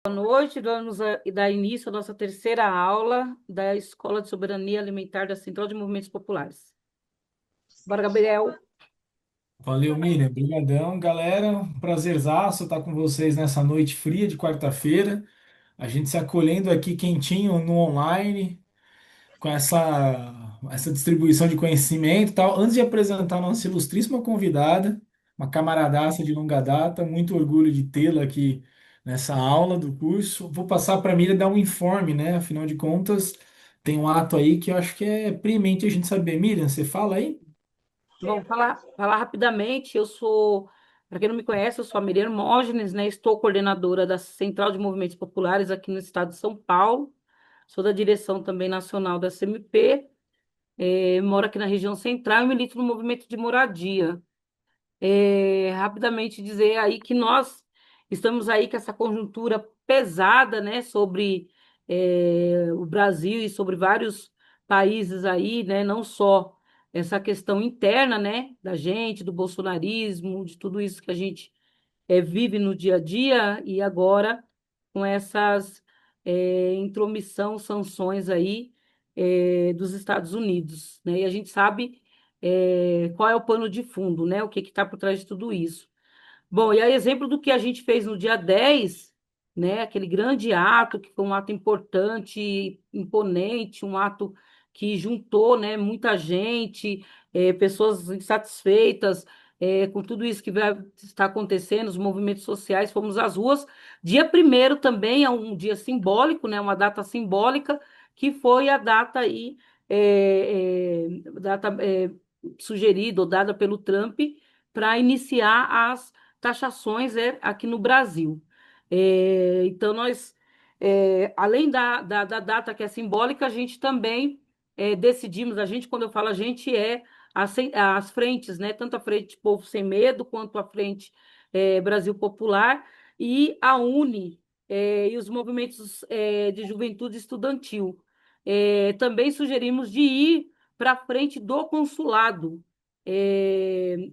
Boa noite, vamos dar início à nossa terceira aula da Escola de Soberania Alimentar da Central de Movimentos Populares. Bora, Gabriel. Valeu, Miriam. Obrigadão, galera. Um prazerzaço estar com vocês nessa noite fria de quarta-feira. A gente se acolhendo aqui quentinho no online, com essa distribuição de conhecimento e tal. Antes de apresentar a nossa ilustríssima convidada, uma camaradaça de longa data, muito orgulho de tê-la aqui nessa aula do curso. Vou passar para a Miriam dar um informe, né? Afinal de contas, tem um ato aí que eu acho que é premente a gente saber. Miriam, você fala aí? Vamos falar rapidamente. Para quem não me conhece, eu sou a Miriam Hermógenes, né? Estou coordenadora da Central de Movimentos Populares aqui no estado de São Paulo. Sou da direção também nacional da CMP. Moro aqui na região central e milito no movimento de moradia. Rapidamente dizer aí que nós estamos aí com essa conjuntura pesada, né, sobre o Brasil e sobre vários países aí, né, não só essa questão interna, né, da gente, do bolsonarismo, de tudo isso que a gente vive no dia a dia e agora com essas intromissão, sanções aí dos Estados Unidos, né? E a gente sabe qual é o pano de fundo, né? O que está por trás de tudo isso. Bom, e a exemplo do que a gente fez no dia 10, né? Aquele grande ato, que foi um ato importante, imponente, um ato que juntou, né, muita gente, pessoas insatisfeitas, com tudo isso que está acontecendo, os movimentos sociais, fomos às ruas. Dia primeiro também é um dia simbólico, né? Uma data simbólica, que foi a data aí, data sugerida ou dada pelo Trump para iniciar as taxações aqui no Brasil. Então, além da data que é simbólica, a gente também decidimos, quando eu falo a gente, as frentes, né? Tanto a Frente Povo Sem Medo, quanto a Frente Brasil Popular e a UNE, e os movimentos de juventude estudantil. Também sugerimos de ir para a frente do consulado,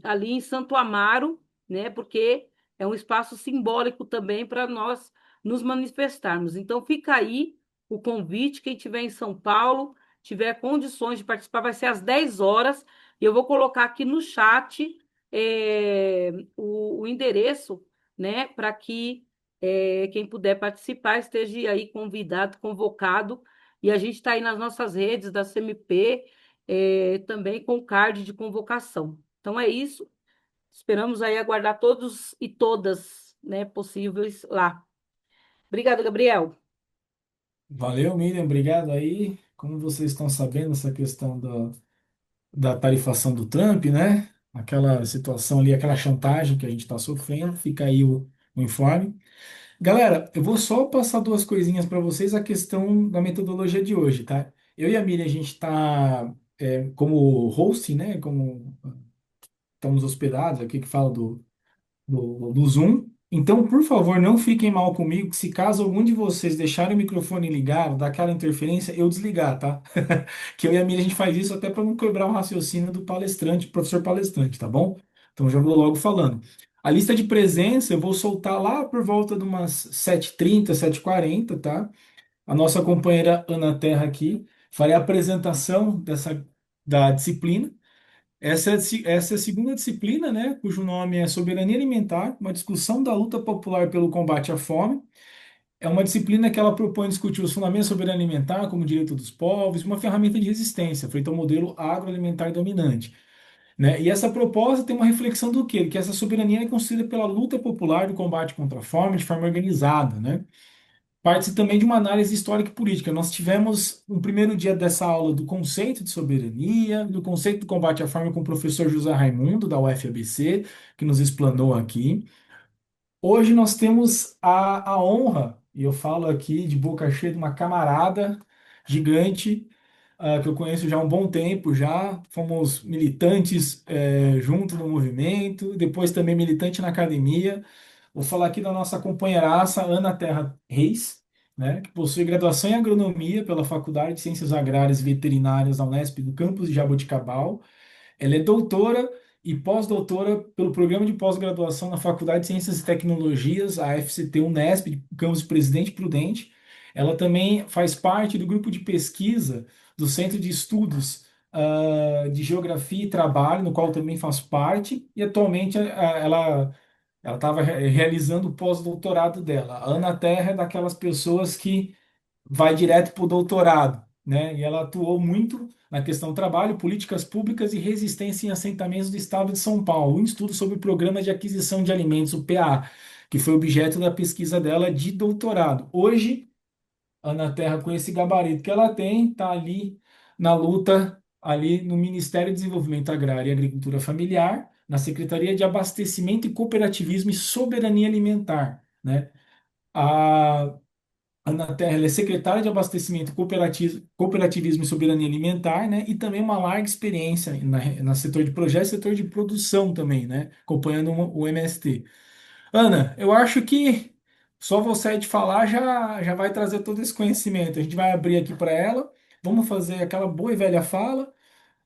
ali em Santo Amaro, né? Porque é um espaço simbólico também para nós nos manifestarmos. Então, fica aí o convite. Quem estiver em São Paulo, tiver condições de participar, vai ser às 10 horas. E eu vou colocar aqui no chat o endereço, né? Para que quem puder participar esteja aí convidado, convocado. E a gente está aí nas nossas redes da CMP, também com card de convocação. Então é isso. Esperamos aí aguardar todos e todas, né, possíveis lá. Obrigada, Gabriel. Valeu, Miriam, obrigado aí. Como vocês estão sabendo, essa questão da tarifação do Trump, né? Aquela situação ali, aquela chantagem que a gente está sofrendo, fica aí o informe. Galera, eu vou só passar duas coisinhas para vocês, a questão da metodologia de hoje, tá? Eu e a Miriam, a gente está como host, né? Como estamos hospedados aqui, que fala do Zoom. Então, por favor, não fiquem mal comigo, que se caso algum de vocês deixarem o microfone ligado, daquela interferência, eu desligar, tá? Que eu e a Miriam, a gente faz isso até para não quebrar o raciocínio do palestrante, professor palestrante, tá bom? Então, já vou logo falando. A lista de presença eu vou soltar lá por volta de umas 7h30, 7h40, tá? A nossa companheira Ana Terra aqui farei a apresentação da disciplina. Essa é a segunda disciplina, né, cujo nome é Soberania Alimentar, uma discussão da luta popular pelo combate à fome. É uma disciplina que ela propõe discutir os fundamentos da soberania alimentar como direito dos povos, uma ferramenta de resistência, frente ao modelo agroalimentar dominante, né? E essa proposta tem uma reflexão do quê? Que essa soberania é construída pela luta popular do combate contra a fome de forma organizada, né? Parte-se também de uma análise histórica e política. Nós tivemos um primeiro dia dessa aula do conceito de soberania, do conceito do combate à fome com o professor José Raimundo, da UFABC, que nos explanou aqui. Hoje nós temos a honra, e eu falo aqui de boca cheia, de uma camarada gigante, que eu conheço já há um bom tempo, já fomos militantes junto no movimento, depois também militante na academia. Vou falar aqui da nossa companheiraça Ana Terra Reis, né, que possui graduação em agronomia pela Faculdade de Ciências Agrárias e Veterinárias da Unesp do campus de Jaboticabal. Ela é doutora e pós-doutora pelo Programa de Pós-Graduação na Faculdade de Ciências e Tecnologias, a FCT Unesp, de campus Presidente Prudente. Ela também faz parte do grupo de pesquisa do Centro de Estudos de Geografia e Trabalho, no qual eu também faço parte, e atualmente ela estava realizando o pós-doutorado dela. A Ana Terra é daquelas pessoas que vai direto para o doutorado, né? E ela atuou muito na questão do trabalho, políticas públicas e resistência em assentamentos do estado de São Paulo, um estudo sobre o programa de aquisição de alimentos, o PA, que foi objeto da pesquisa dela de doutorado. Hoje, a Ana Terra, com esse gabarito que ela tem, está ali na luta, ali no Ministério do Desenvolvimento Agrário e Agricultura Familiar, na Secretaria de Abastecimento e Cooperativismo e Soberania Alimentar, né? A Ana Terra, ela é secretária de Abastecimento, Cooperativismo e Soberania Alimentar, né? E também uma larga experiência na setor de projetos, setor de produção também, né? Acompanhando o MST. Ana, eu acho que só você de falar já vai trazer todo esse conhecimento. A gente vai abrir aqui para ela, vamos fazer aquela boa e velha fala,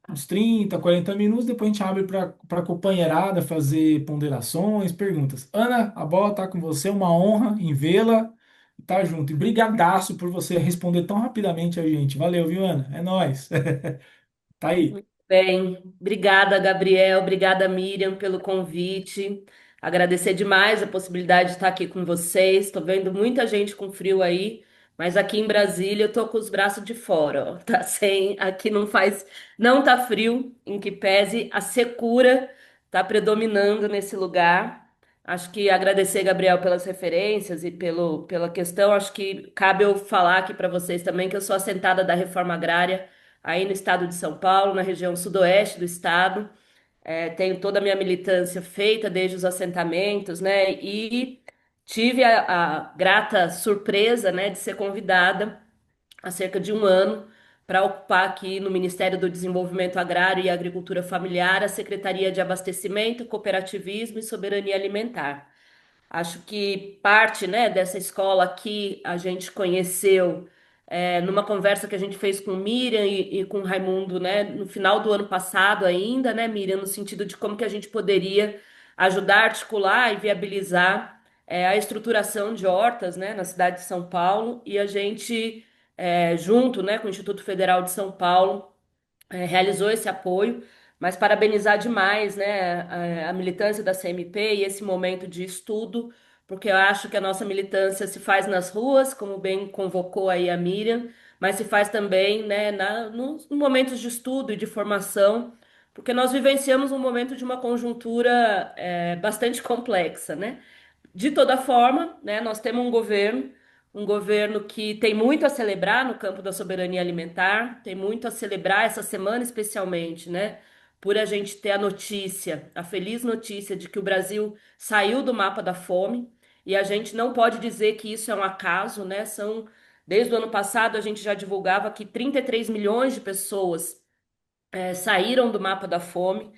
uns 30, 40 minutos, depois a gente abre para a companheirada fazer ponderações, perguntas. Ana, a bola tá com você, uma honra em vê-la. Tá junto. E brigadaço por você responder tão rapidamente a gente. Valeu, viu, Ana? É nóis. Tá aí. Muito bem, obrigada, Gabriel, obrigada, Miriam, pelo convite. Agradecer demais a possibilidade de estar aqui com vocês. Estou vendo muita gente com frio aí, mas aqui em Brasília eu tô com os braços de fora, ó. Tá sem, aqui não faz, não tá frio, em que pese a secura tá predominando nesse lugar. Acho que agradecer, Gabriel, pelas referências e pela questão. Acho que cabe eu falar aqui para vocês também que eu sou assentada da reforma agrária aí no estado de São Paulo, na região sudoeste do estado. Tenho toda a minha militância feita desde os assentamentos, né? E tive a grata surpresa, né, de ser convidada há cerca de um ano para ocupar aqui no Ministério do Desenvolvimento Agrário e Agricultura Familiar a Secretaria de Abastecimento, Cooperativismo e Soberania Alimentar. Acho que parte, né, dessa escola aqui a gente conheceu numa conversa que a gente fez com Miriam e com Raimundo, né, no final do ano passado ainda, né, Miriam, no sentido de como que a gente poderia ajudar a articular e viabilizar a estruturação de hortas, né, na cidade de São Paulo, e a gente, junto, né, com o Instituto Federal de São Paulo, realizou esse apoio, mas parabenizar demais, né, a militância da CMP e esse momento de estudo, porque eu acho que a nossa militância se faz nas ruas, como bem convocou aí a Miriam, mas se faz também, né, nos momentos de estudo e de formação, porque nós vivenciamos um momento de uma conjuntura bastante complexa, né? De toda forma, né, nós temos um governo que tem muito a celebrar no campo da soberania alimentar, tem muito a celebrar essa semana especialmente, né, por a gente ter a notícia, a feliz notícia de que o Brasil saiu do mapa da fome, e a gente não pode dizer que isso é um acaso, né? Desde o ano passado a gente já divulgava que 33 milhões de pessoas saíram do mapa da fome.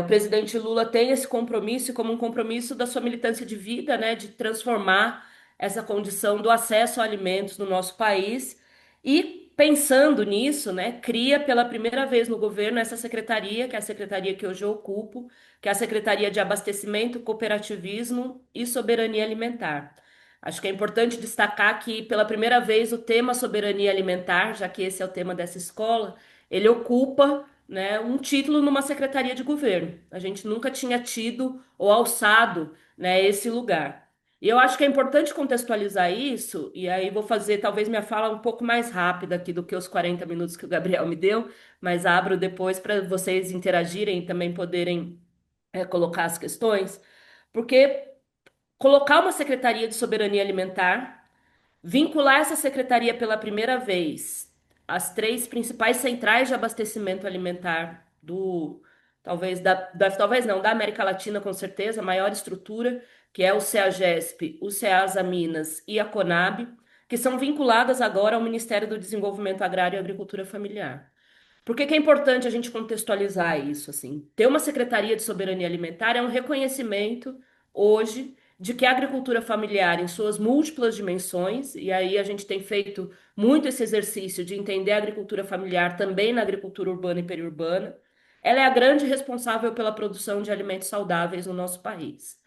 O presidente Lula tem esse compromisso como um compromisso da sua militância de vida, né, de transformar essa condição do acesso a alimentos no nosso país. E pensando nisso, né, cria pela primeira vez no governo essa secretaria, que é a secretaria que hoje eu ocupo, que é a Secretaria de Abastecimento, Cooperativismo e Soberania Alimentar. Acho que é importante destacar que pela primeira vez o tema soberania alimentar, já que esse é o tema dessa escola, ele ocupa, né, um título numa secretaria de governo. A gente nunca tinha tido ou alçado, né, esse lugar. E eu acho que é importante contextualizar isso, e aí vou fazer talvez minha fala um pouco mais rápida aqui do que os 40 minutos que o Gabriel me deu, mas abro depois para vocês interagirem e também poderem colocar as questões, porque colocar uma secretaria de soberania alimentar, vincular essa secretaria pela primeira vez às três principais centrais de abastecimento alimentar talvez não, da América Latina com certeza, a maior estrutura, que é o CEAGESP, o CEASA Minas e a CONAB, que são vinculadas agora ao Ministério do Desenvolvimento Agrário e Agricultura Familiar. Por que que é importante a gente contextualizar isso assim? Ter uma Secretaria de Soberania Alimentar é um reconhecimento hoje de que a agricultura familiar, em suas múltiplas dimensões, e aí a gente tem feito muito esse exercício de entender a agricultura familiar também na agricultura urbana e periurbana, ela é a grande responsável pela produção de alimentos saudáveis no nosso país.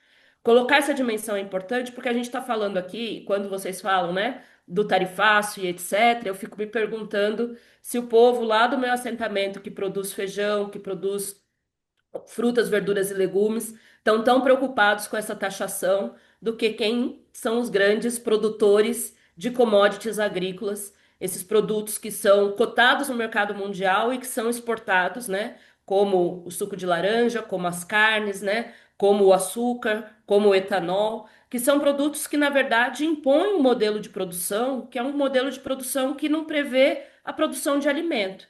Colocar essa dimensão é importante porque a gente está falando aqui, quando vocês falam, né, do tarifaço e etc., eu fico me perguntando se o povo lá do meu assentamento que produz feijão, que produz frutas, verduras e legumes estão tão preocupados com essa taxação do que quem são os grandes produtores de commodities agrícolas, esses produtos que são cotados no mercado mundial e que são exportados, né? Como o suco de laranja, como as carnes, né? Como o açúcar, como o etanol, que são produtos que, na verdade, impõem um modelo de produção, que é um modelo de produção que não prevê a produção de alimento.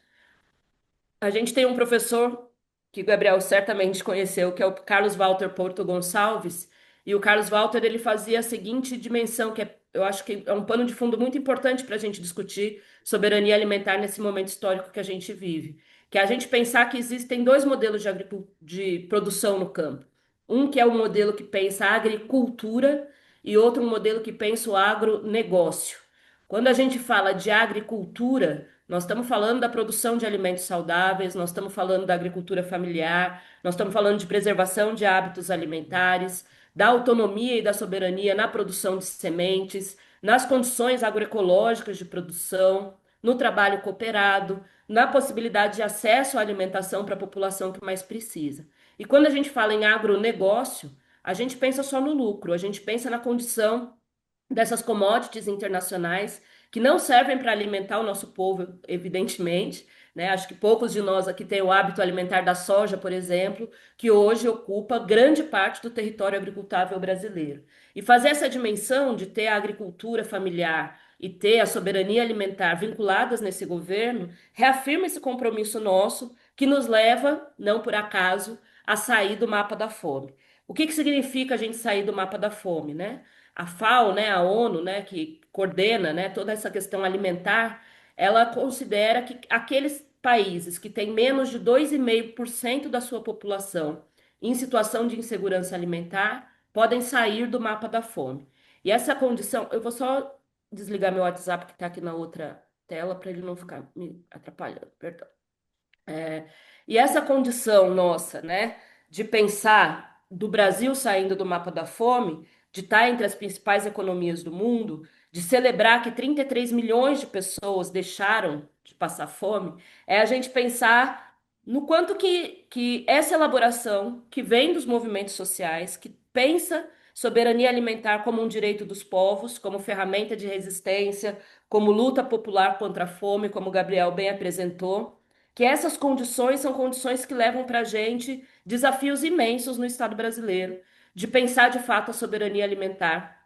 A gente tem um professor que o Gabriel certamente conheceu, que é o Carlos Walter Porto Gonçalves, e o Carlos Walter ele fazia a seguinte dimensão, que eu acho que é um pano de fundo muito importante para a gente discutir soberania alimentar nesse momento histórico que a gente vive, que é a gente pensar que existem dois modelos de produção no campo. Um que é o modelo que pensa a agricultura e outro um modelo que pensa o agronegócio. Quando a gente fala de agricultura, nós estamos falando da produção de alimentos saudáveis, nós estamos falando da agricultura familiar, nós estamos falando de preservação de hábitos alimentares, da autonomia e da soberania na produção de sementes, nas condições agroecológicas de produção, no trabalho cooperado, na possibilidade de acesso à alimentação para a população que mais precisa. E quando a gente fala em agronegócio, a gente pensa só no lucro, a gente pensa na condição dessas commodities internacionais que não servem para alimentar o nosso povo, evidentemente, né? Acho que poucos de nós aqui têm o hábito alimentar da soja, por exemplo, que hoje ocupa grande parte do território agricultável brasileiro. E fazer essa dimensão de ter a agricultura familiar e ter a soberania alimentar vinculadas nesse governo, reafirma esse compromisso nosso que nos leva, não por acaso, a sair do mapa da fome. O que que significa a gente sair do mapa da fome, né? A FAO, né, a ONU, né, que coordena, né, toda essa questão alimentar, ela considera que aqueles países que têm menos de 2,5% da sua população em situação de insegurança alimentar podem sair do mapa da fome. E essa condição, eu vou só desligar meu WhatsApp que está aqui na outra tela para ele não ficar me atrapalhando, perdão. É, e essa condição nossa, né, de pensar do Brasil saindo do mapa da fome, de estar entre as principais economias do mundo, de celebrar que 33 milhões de pessoas deixaram de passar fome, é a gente pensar no quanto que essa elaboração que vem dos movimentos sociais, que pensa soberania alimentar como um direito dos povos, como ferramenta de resistência, como luta popular contra a fome, como o Gabriel bem apresentou, que essas condições são condições que levam para a gente desafios imensos no Estado brasileiro, de pensar de fato a soberania alimentar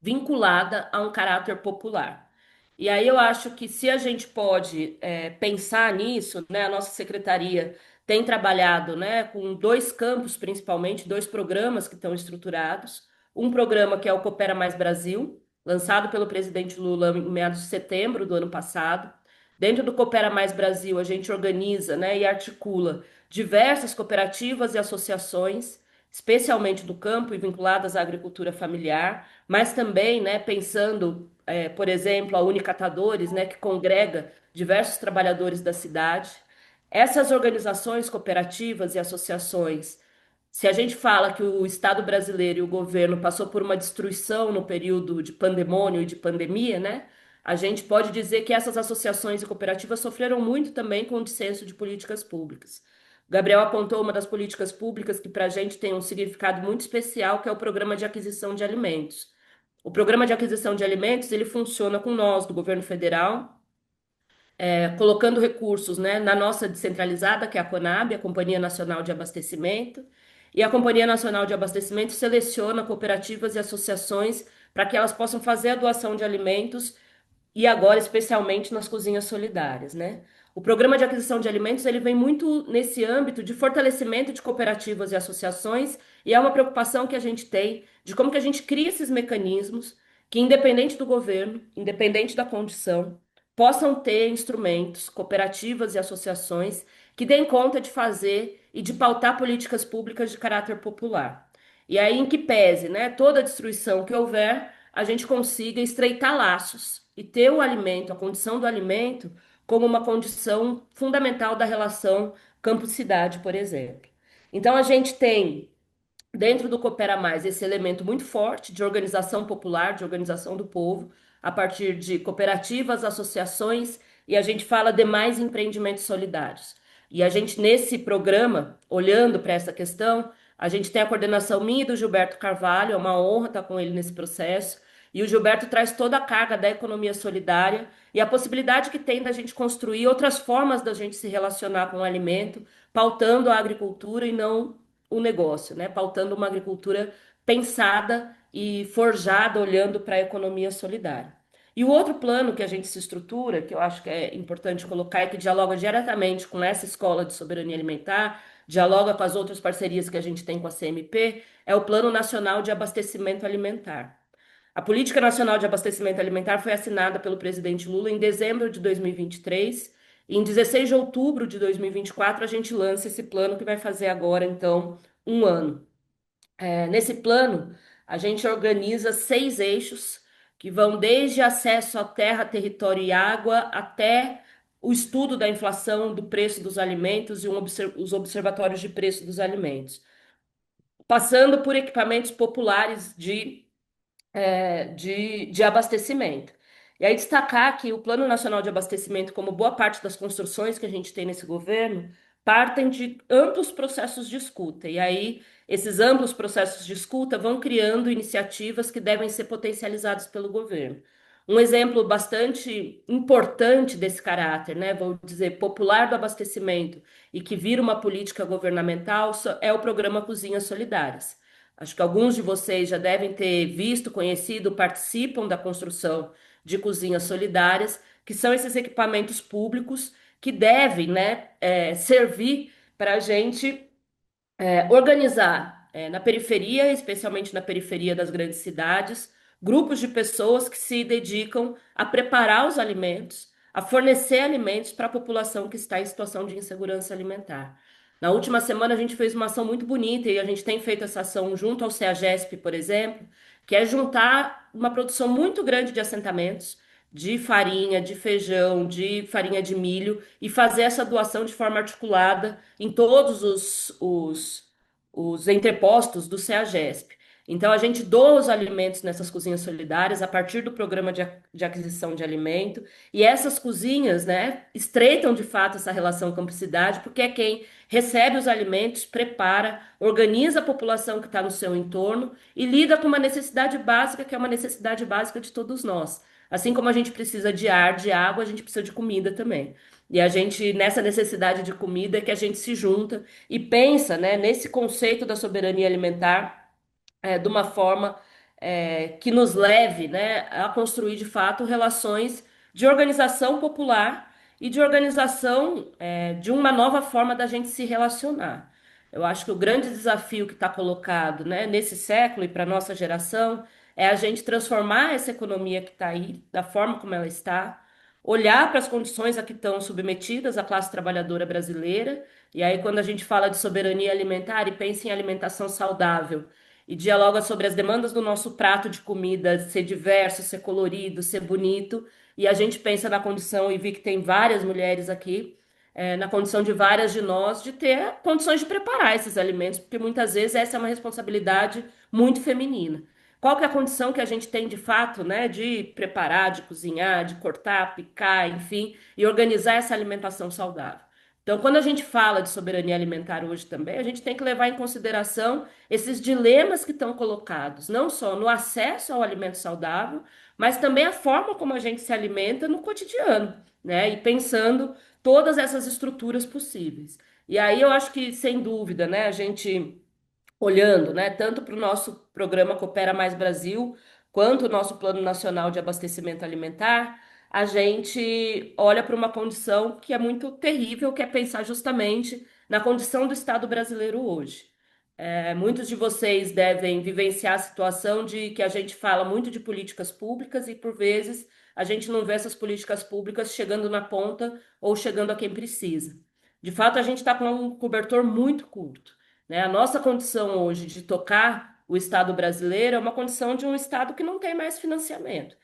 vinculada a um caráter popular. E aí eu acho que se a gente pode pensar nisso, né, a nossa secretaria tem trabalhado, né, com dois campos principalmente, dois programas que estão estruturados. Um programa que é o Coopera Mais Brasil, lançado pelo presidente Lula em meados de setembro do ano passado. Dentro do Coopera Mais Brasil, a gente organiza, né, e articula diversas cooperativas e associações, especialmente do campo e vinculadas à agricultura familiar, mas também, né, pensando, por exemplo, a Unicatadores, né, que congrega diversos trabalhadores da cidade. Essas organizações cooperativas e associações, se a gente fala que o Estado brasileiro e o governo passou por uma destruição no período de pandemônio e de pandemia, né? A gente pode dizer que essas associações e cooperativas sofreram muito também com o dissenso de políticas públicas. O Gabriel apontou uma das políticas públicas que para a gente tem um significado muito especial, que é o Programa de Aquisição de Alimentos. O Programa de Aquisição de Alimentos, ele funciona com nós, do governo federal, colocando recursos, né, na nossa descentralizada, que é a CONAB, a Companhia Nacional de Abastecimento, e a Companhia Nacional de Abastecimento seleciona cooperativas e associações para que elas possam fazer a doação de alimentos e agora especialmente nas cozinhas solidárias, né? O programa de aquisição de alimentos ele vem muito nesse âmbito de fortalecimento de cooperativas e associações e é uma preocupação que a gente tem de como que a gente cria esses mecanismos que, independente do governo, independente da condição, possam ter instrumentos, cooperativas e associações que deem conta de fazer e de pautar políticas públicas de caráter popular. E aí, em que pese, né, toda a destruição que houver, a gente consiga estreitar laços e ter o alimento, a condição do alimento, como uma condição fundamental da relação Campus Cidade, por exemplo. Então, a gente tem dentro do Coopera Mais esse elemento muito forte de organização popular, de organização do povo, a partir de cooperativas, associações, e a gente fala de mais empreendimentos solidários. E a gente, nesse programa, olhando para essa questão, a gente tem a coordenação minha e do Gilberto Carvalho, é uma honra estar com ele nesse processo. E o Gilberto traz toda a carga da economia solidária e a possibilidade que tem da gente construir outras formas da gente se relacionar com o alimento, pautando a agricultura e não o negócio, né? Pautando uma agricultura pensada e forjada, olhando para a economia solidária. E o outro plano que a gente se estrutura, que eu acho que é importante colocar, e que dialoga diretamente com essa escola de soberania alimentar, dialoga com as outras parcerias que a gente tem com a CMP, é o Plano Nacional de Abastecimento Alimentar. A Política Nacional de Abastecimento Alimentar foi assinada pelo presidente Lula em dezembro de 2023. E em 16 de outubro de 2024, a gente lança esse plano que vai fazer agora, então, um ano. Nesse plano, a gente organiza 6 eixos que vão desde acesso à terra, território e água até o estudo da inflação, do preço dos alimentos e os observatórios de preço dos alimentos, passando por equipamentos populares de abastecimento. E aí destacar que o Plano Nacional de Abastecimento, como boa parte das construções que a gente tem nesse governo, partem de amplos processos de escuta. E aí esses amplos processos de escuta vão criando iniciativas que devem ser potencializadas pelo governo. Um exemplo bastante importante desse caráter, né, vou dizer, popular do abastecimento e que vira uma política governamental é o programa Cozinhas Solidárias. Acho que alguns de vocês já devem ter visto, conhecido, participam da construção de cozinhas solidárias, que são esses equipamentos públicos que devem, né, servir para a gente organizar na periferia, especialmente na periferia das grandes cidades, grupos de pessoas que se dedicam a preparar os alimentos, a fornecer alimentos para a população que está em situação de insegurança alimentar. Na última semana, a gente fez uma ação muito bonita e a gente tem feito essa ação junto ao CEAGESP, por exemplo, que é juntar uma produção muito grande de assentamentos, de farinha, de feijão, de farinha de milho e fazer essa doação de forma articulada em todos os entrepostos do CEAGESP. Então, a gente doa os alimentos nessas cozinhas solidárias a partir do programa de aquisição de alimento, e essas cozinhas, né, estreitam de fato essa relação campo-cidade, porque é quem recebe os alimentos, prepara, organiza a população que está no seu entorno e lida com uma necessidade básica, que é uma necessidade básica de todos nós. Assim como a gente precisa de ar, de água, a gente precisa de comida também. E a gente, nessa necessidade de comida, é que a gente se junta e pensa, né, nesse conceito da soberania alimentar de uma forma que nos leve, né, a construir de fato relações de organização popular e de organização de uma nova forma da gente se relacionar. Eu acho que o grande desafio que está colocado, né, nesse século e para a nossa geração é a gente transformar essa economia que está aí, da forma como ela está, olhar para as condições a que estão submetidas a classe trabalhadora brasileira, e aí quando a gente fala de soberania alimentar e pensa em alimentação saudável, e dialoga sobre as demandas do nosso prato de comida ser diverso, ser colorido, ser bonito. E a gente pensa na condição, e vi que tem várias mulheres aqui, na condição de várias de nós, de ter condições de preparar esses alimentos, porque muitas vezes essa é uma responsabilidade muito feminina. Qual que é a condição que a gente tem de fato, né, de preparar, de cozinhar, de cortar, picar, enfim, e organizar essa alimentação saudável? Então, quando a gente fala de soberania alimentar hoje também, a gente tem que levar em consideração esses dilemas que estão colocados, não só no acesso ao alimento saudável, mas também a forma como a gente se alimenta no cotidiano, né? E pensando todas essas estruturas possíveis. E aí eu acho que, sem dúvida, né, a gente olhando, né, tanto para o nosso programa Coopera Mais Brasil, quanto o nosso Plano Nacional de Abastecimento Alimentar, a gente olha para uma condição que é muito terrível, que é pensar justamente na condição do Estado brasileiro hoje. Muitos de vocês devem vivenciar a situação de que a gente fala muito de políticas públicas e, por vezes, a gente não vê essas políticas públicas chegando na ponta ou chegando a quem precisa. De fato, a gente está com um cobertor muito curto, né? A nossa condição hoje de tocar o Estado brasileiro é uma condição de um Estado que não tem mais financiamento.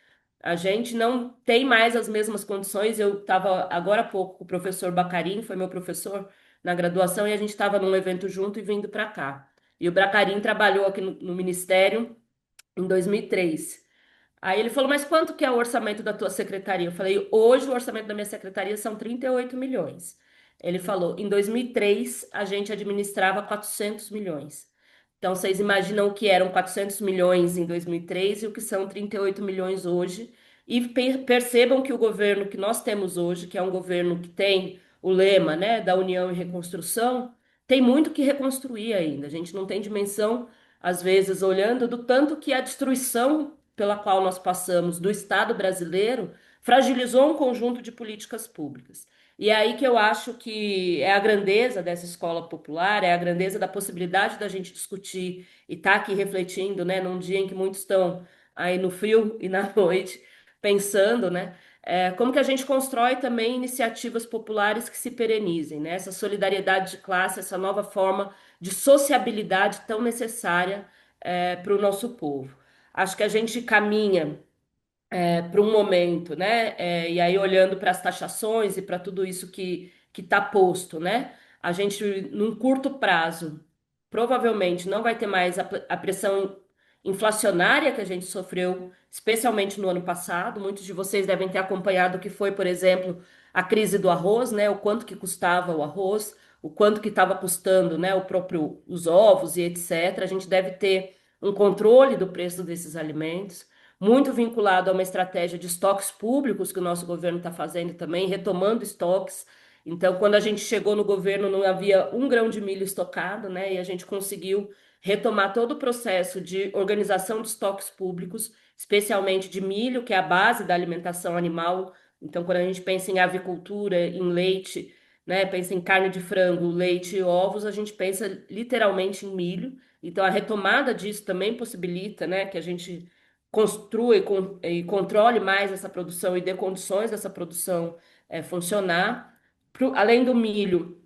A gente não tem mais as mesmas condições. Eu estava agora há pouco com o professor Bacarin, foi meu professor na graduação e a gente estava num evento junto e vindo para cá. E o Bracarim trabalhou aqui no Ministério em 2003. Aí ele falou, mas quanto que é o orçamento da tua secretaria? Eu falei, hoje o orçamento da minha secretaria são 38 milhões. Ele falou, em 2003 a gente administrava 400 milhões. Então vocês imaginam o que eram 400 milhões em 2003 e o que são 38 milhões hoje. E percebam que o governo que nós temos hoje, que é um governo que tem o lema, né, da União e Reconstrução, tem muito que reconstruir ainda. A gente não tem dimensão, às vezes, olhando do tanto que a destruição pela qual nós passamos do Estado brasileiro fragilizou um conjunto de políticas públicas. E é aí que eu acho que é a grandeza dessa escola popular, é a grandeza da possibilidade da gente discutir e estar aqui refletindo, né, num dia em que muitos estão aí no frio e na noite, pensando, né, como que a gente constrói também iniciativas populares que se perenizem, né, essa solidariedade de classe, essa nova forma de sociabilidade tão necessária para o nosso povo. Acho que a gente caminha para um momento, né? E aí, olhando para as taxações e para tudo isso que está posto, né? A gente, num curto prazo, provavelmente não vai ter mais a pressão inflacionária que a gente sofreu, especialmente no ano passado. Muitos de vocês devem ter acompanhado o que foi, por exemplo, a crise do arroz, né? O quanto que custava o arroz, o quanto que estava custando, né? O próprio os ovos e etc. A gente deve ter um controle do preço desses alimentos muito vinculado a uma estratégia de estoques públicos que o nosso governo está fazendo também, retomando estoques. Então, quando a gente chegou no governo, não havia um grão de milho estocado, né? E a gente conseguiu retomar todo o processo de organização de estoques públicos, especialmente de milho, que é a base da alimentação animal. Então, quando a gente pensa em avicultura, em leite, né? Pensa em carne de frango, leite e ovos, a gente pensa literalmente em milho. Então, a retomada disso também possibilita, né, que a gente construa e controle mais essa produção e dê condições dessa produção funcionar. Além do milho,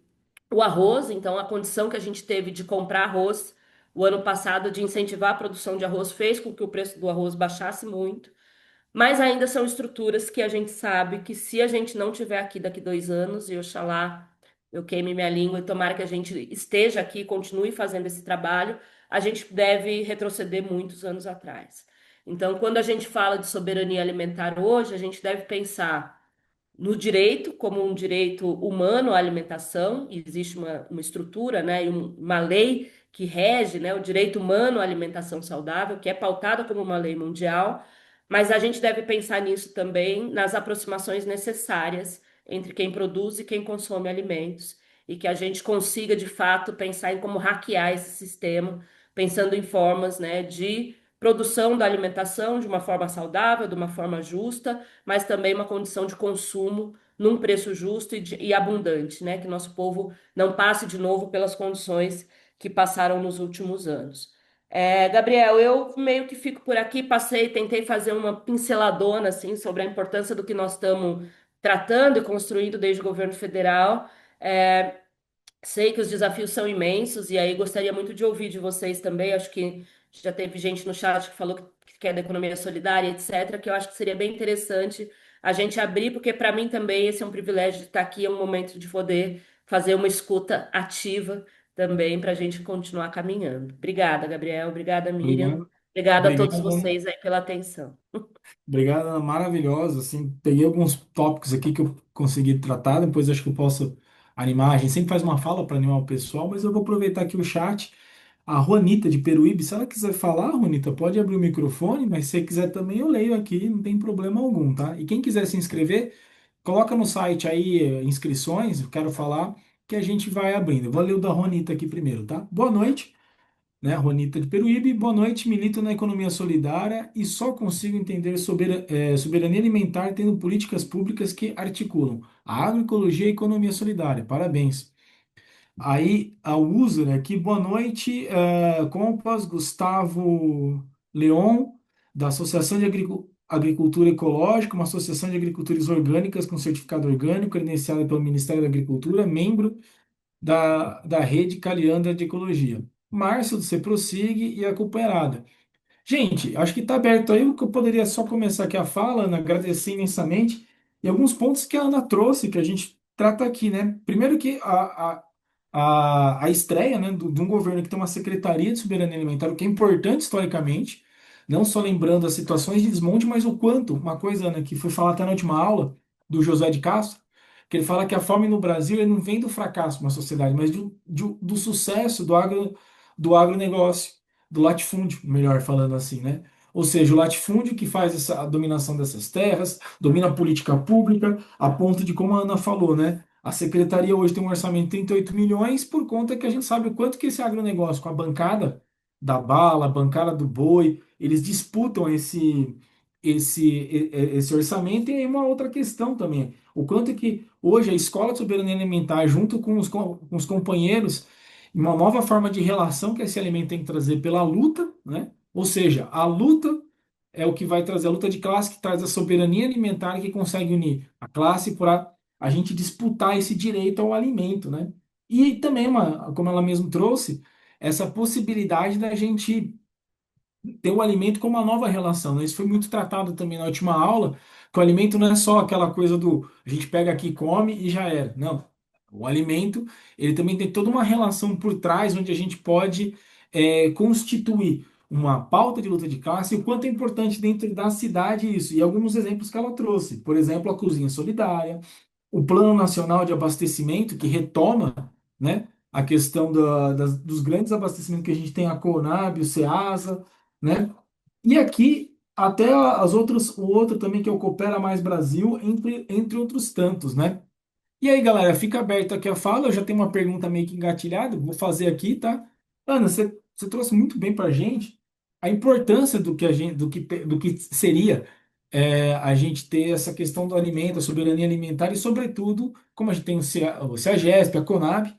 o arroz, então a condição que a gente teve de comprar arroz o ano passado, de incentivar a produção de arroz, fez com que o preço do arroz baixasse muito. Mas ainda são estruturas que a gente sabe que se a gente não tiver aqui daqui 2 anos, e oxalá eu queime minha língua e tomara que a gente esteja aqui e continue fazendo esse trabalho, a gente deve retroceder muitos anos atrás. Então, quando a gente fala de soberania alimentar hoje, a gente deve pensar no direito como um direito humano à alimentação, e existe uma estrutura, né, e uma lei que rege, né, o direito humano à alimentação saudável, que é pautada como uma lei mundial, mas a gente deve pensar nisso também nas aproximações necessárias entre quem produz e quem consome alimentos, e que a gente consiga, de fato, pensar em como hackear esse sistema, pensando em formas, né, de produção da alimentação de uma forma saudável, de uma forma justa, mas também uma condição de consumo num preço justo e abundante, né? Que nosso povo não passe de novo pelas condições que passaram nos últimos anos. Gabriel, eu meio que fico por aqui, tentei fazer uma pinceladona assim sobre a importância do que nós estamos tratando e construindo desde o governo federal. É, Sei que os desafios são imensos e aí gostaria muito de ouvir de vocês também. Acho que já teve gente no chat que falou que é da economia solidária, etc., que eu acho que seria bem interessante a gente abrir, porque para mim também esse é um privilégio de estar aqui, é um momento de poder fazer uma escuta ativa também para a gente continuar caminhando. Obrigada, Gabriel. Obrigada, Miriam. Obrigado. Obrigada a todos Obrigado. vocês aí pela atenção. Obrigado, Ana, maravilhosa. Assim, peguei alguns tópicos aqui que eu consegui tratar, depois acho que eu posso animar. A gente sempre faz uma fala para animar o pessoal, mas eu vou aproveitar aqui o chat. A Juanita de Peruíbe, se ela quiser falar, Juanita, pode abrir o microfone, mas se você quiser também eu leio aqui, não tem problema algum, tá? E quem quiser se inscrever, coloca no site aí inscrições, eu quero falar, que a gente vai abrindo. Eu vou ler o da Juanita aqui primeiro, tá? Boa noite, né, Juanita de Peruíbe. Boa noite, milito na economia solidária e só consigo entender soberania alimentar tendo políticas públicas que articulam a agroecologia e a economia solidária. Parabéns. Aí, a user aqui, boa noite, Compas, Gustavo Leon, da Associação de Agricultura Ecológica, uma associação de agriculturas orgânicas com certificado orgânico, credenciada pelo Ministério da Agricultura, membro da rede Caliandra de Ecologia. Márcio do Ceprosig e a Cooperada. Gente, acho que está aberto aí o que eu poderia só começar aqui a fala, Ana, agradecer imensamente, e alguns pontos que a Ana trouxe, que a gente trata aqui, né? Primeiro que a estreia, né, de um governo que tem uma Secretaria de Soberania Alimentar, o que é importante historicamente, não só lembrando as situações de desmonte, mas o quanto, uma coisa, né, que foi falada até na última aula do José de Castro, que ele fala que a fome no Brasil ele não vem do fracasso de uma sociedade, mas do sucesso do agronegócio, do latifúndio, melhor falando assim, né? Ou seja, o latifúndio que faz a dominação dessas terras, domina a política pública, a ponto de, como a Ana falou, né? A secretaria hoje tem um orçamento de 38 milhões por conta que a gente sabe o quanto que esse agronegócio, com a bancada da bala, a bancada do boi, eles disputam esse orçamento. E aí uma outra questão também, o quanto que hoje a Escola de Soberania Alimentar, junto com os companheiros, uma nova forma de relação que esse alimento tem que trazer pela luta, né? Ou seja, a luta é o que vai trazer a luta de classe, que traz a soberania alimentar e que consegue unir a classe para a gente disputar esse direito ao alimento, né? E também, como ela mesmo trouxe, essa possibilidade da gente ter o alimento como uma nova relação, né? Isso foi muito tratado também na última aula, que o alimento não é só aquela coisa do a gente pega aqui, come e já era. Não. O alimento, ele também tem toda uma relação por trás, onde a gente pode constituir uma pauta de luta de classe e o quanto é importante dentro da cidade isso. E alguns exemplos que ela trouxe. Por exemplo, a cozinha solidária, o Plano Nacional de Abastecimento, que retoma, né, a questão dos grandes abastecimentos que a gente tem, a Conab, o Ceasa, né? E aqui até as outras, o outro também que é o Coopera Mais Brasil, entre outros tantos, né? E aí, galera, fica aberto aqui a fala. Eu já tenho uma pergunta meio que engatilhada, vou fazer aqui, tá? Ana, você trouxe muito bem para a gente a importância do que a gente, do que seria a gente ter essa questão do alimento, a soberania alimentar e, sobretudo, como a gente tem o CEAGESP, a Conab,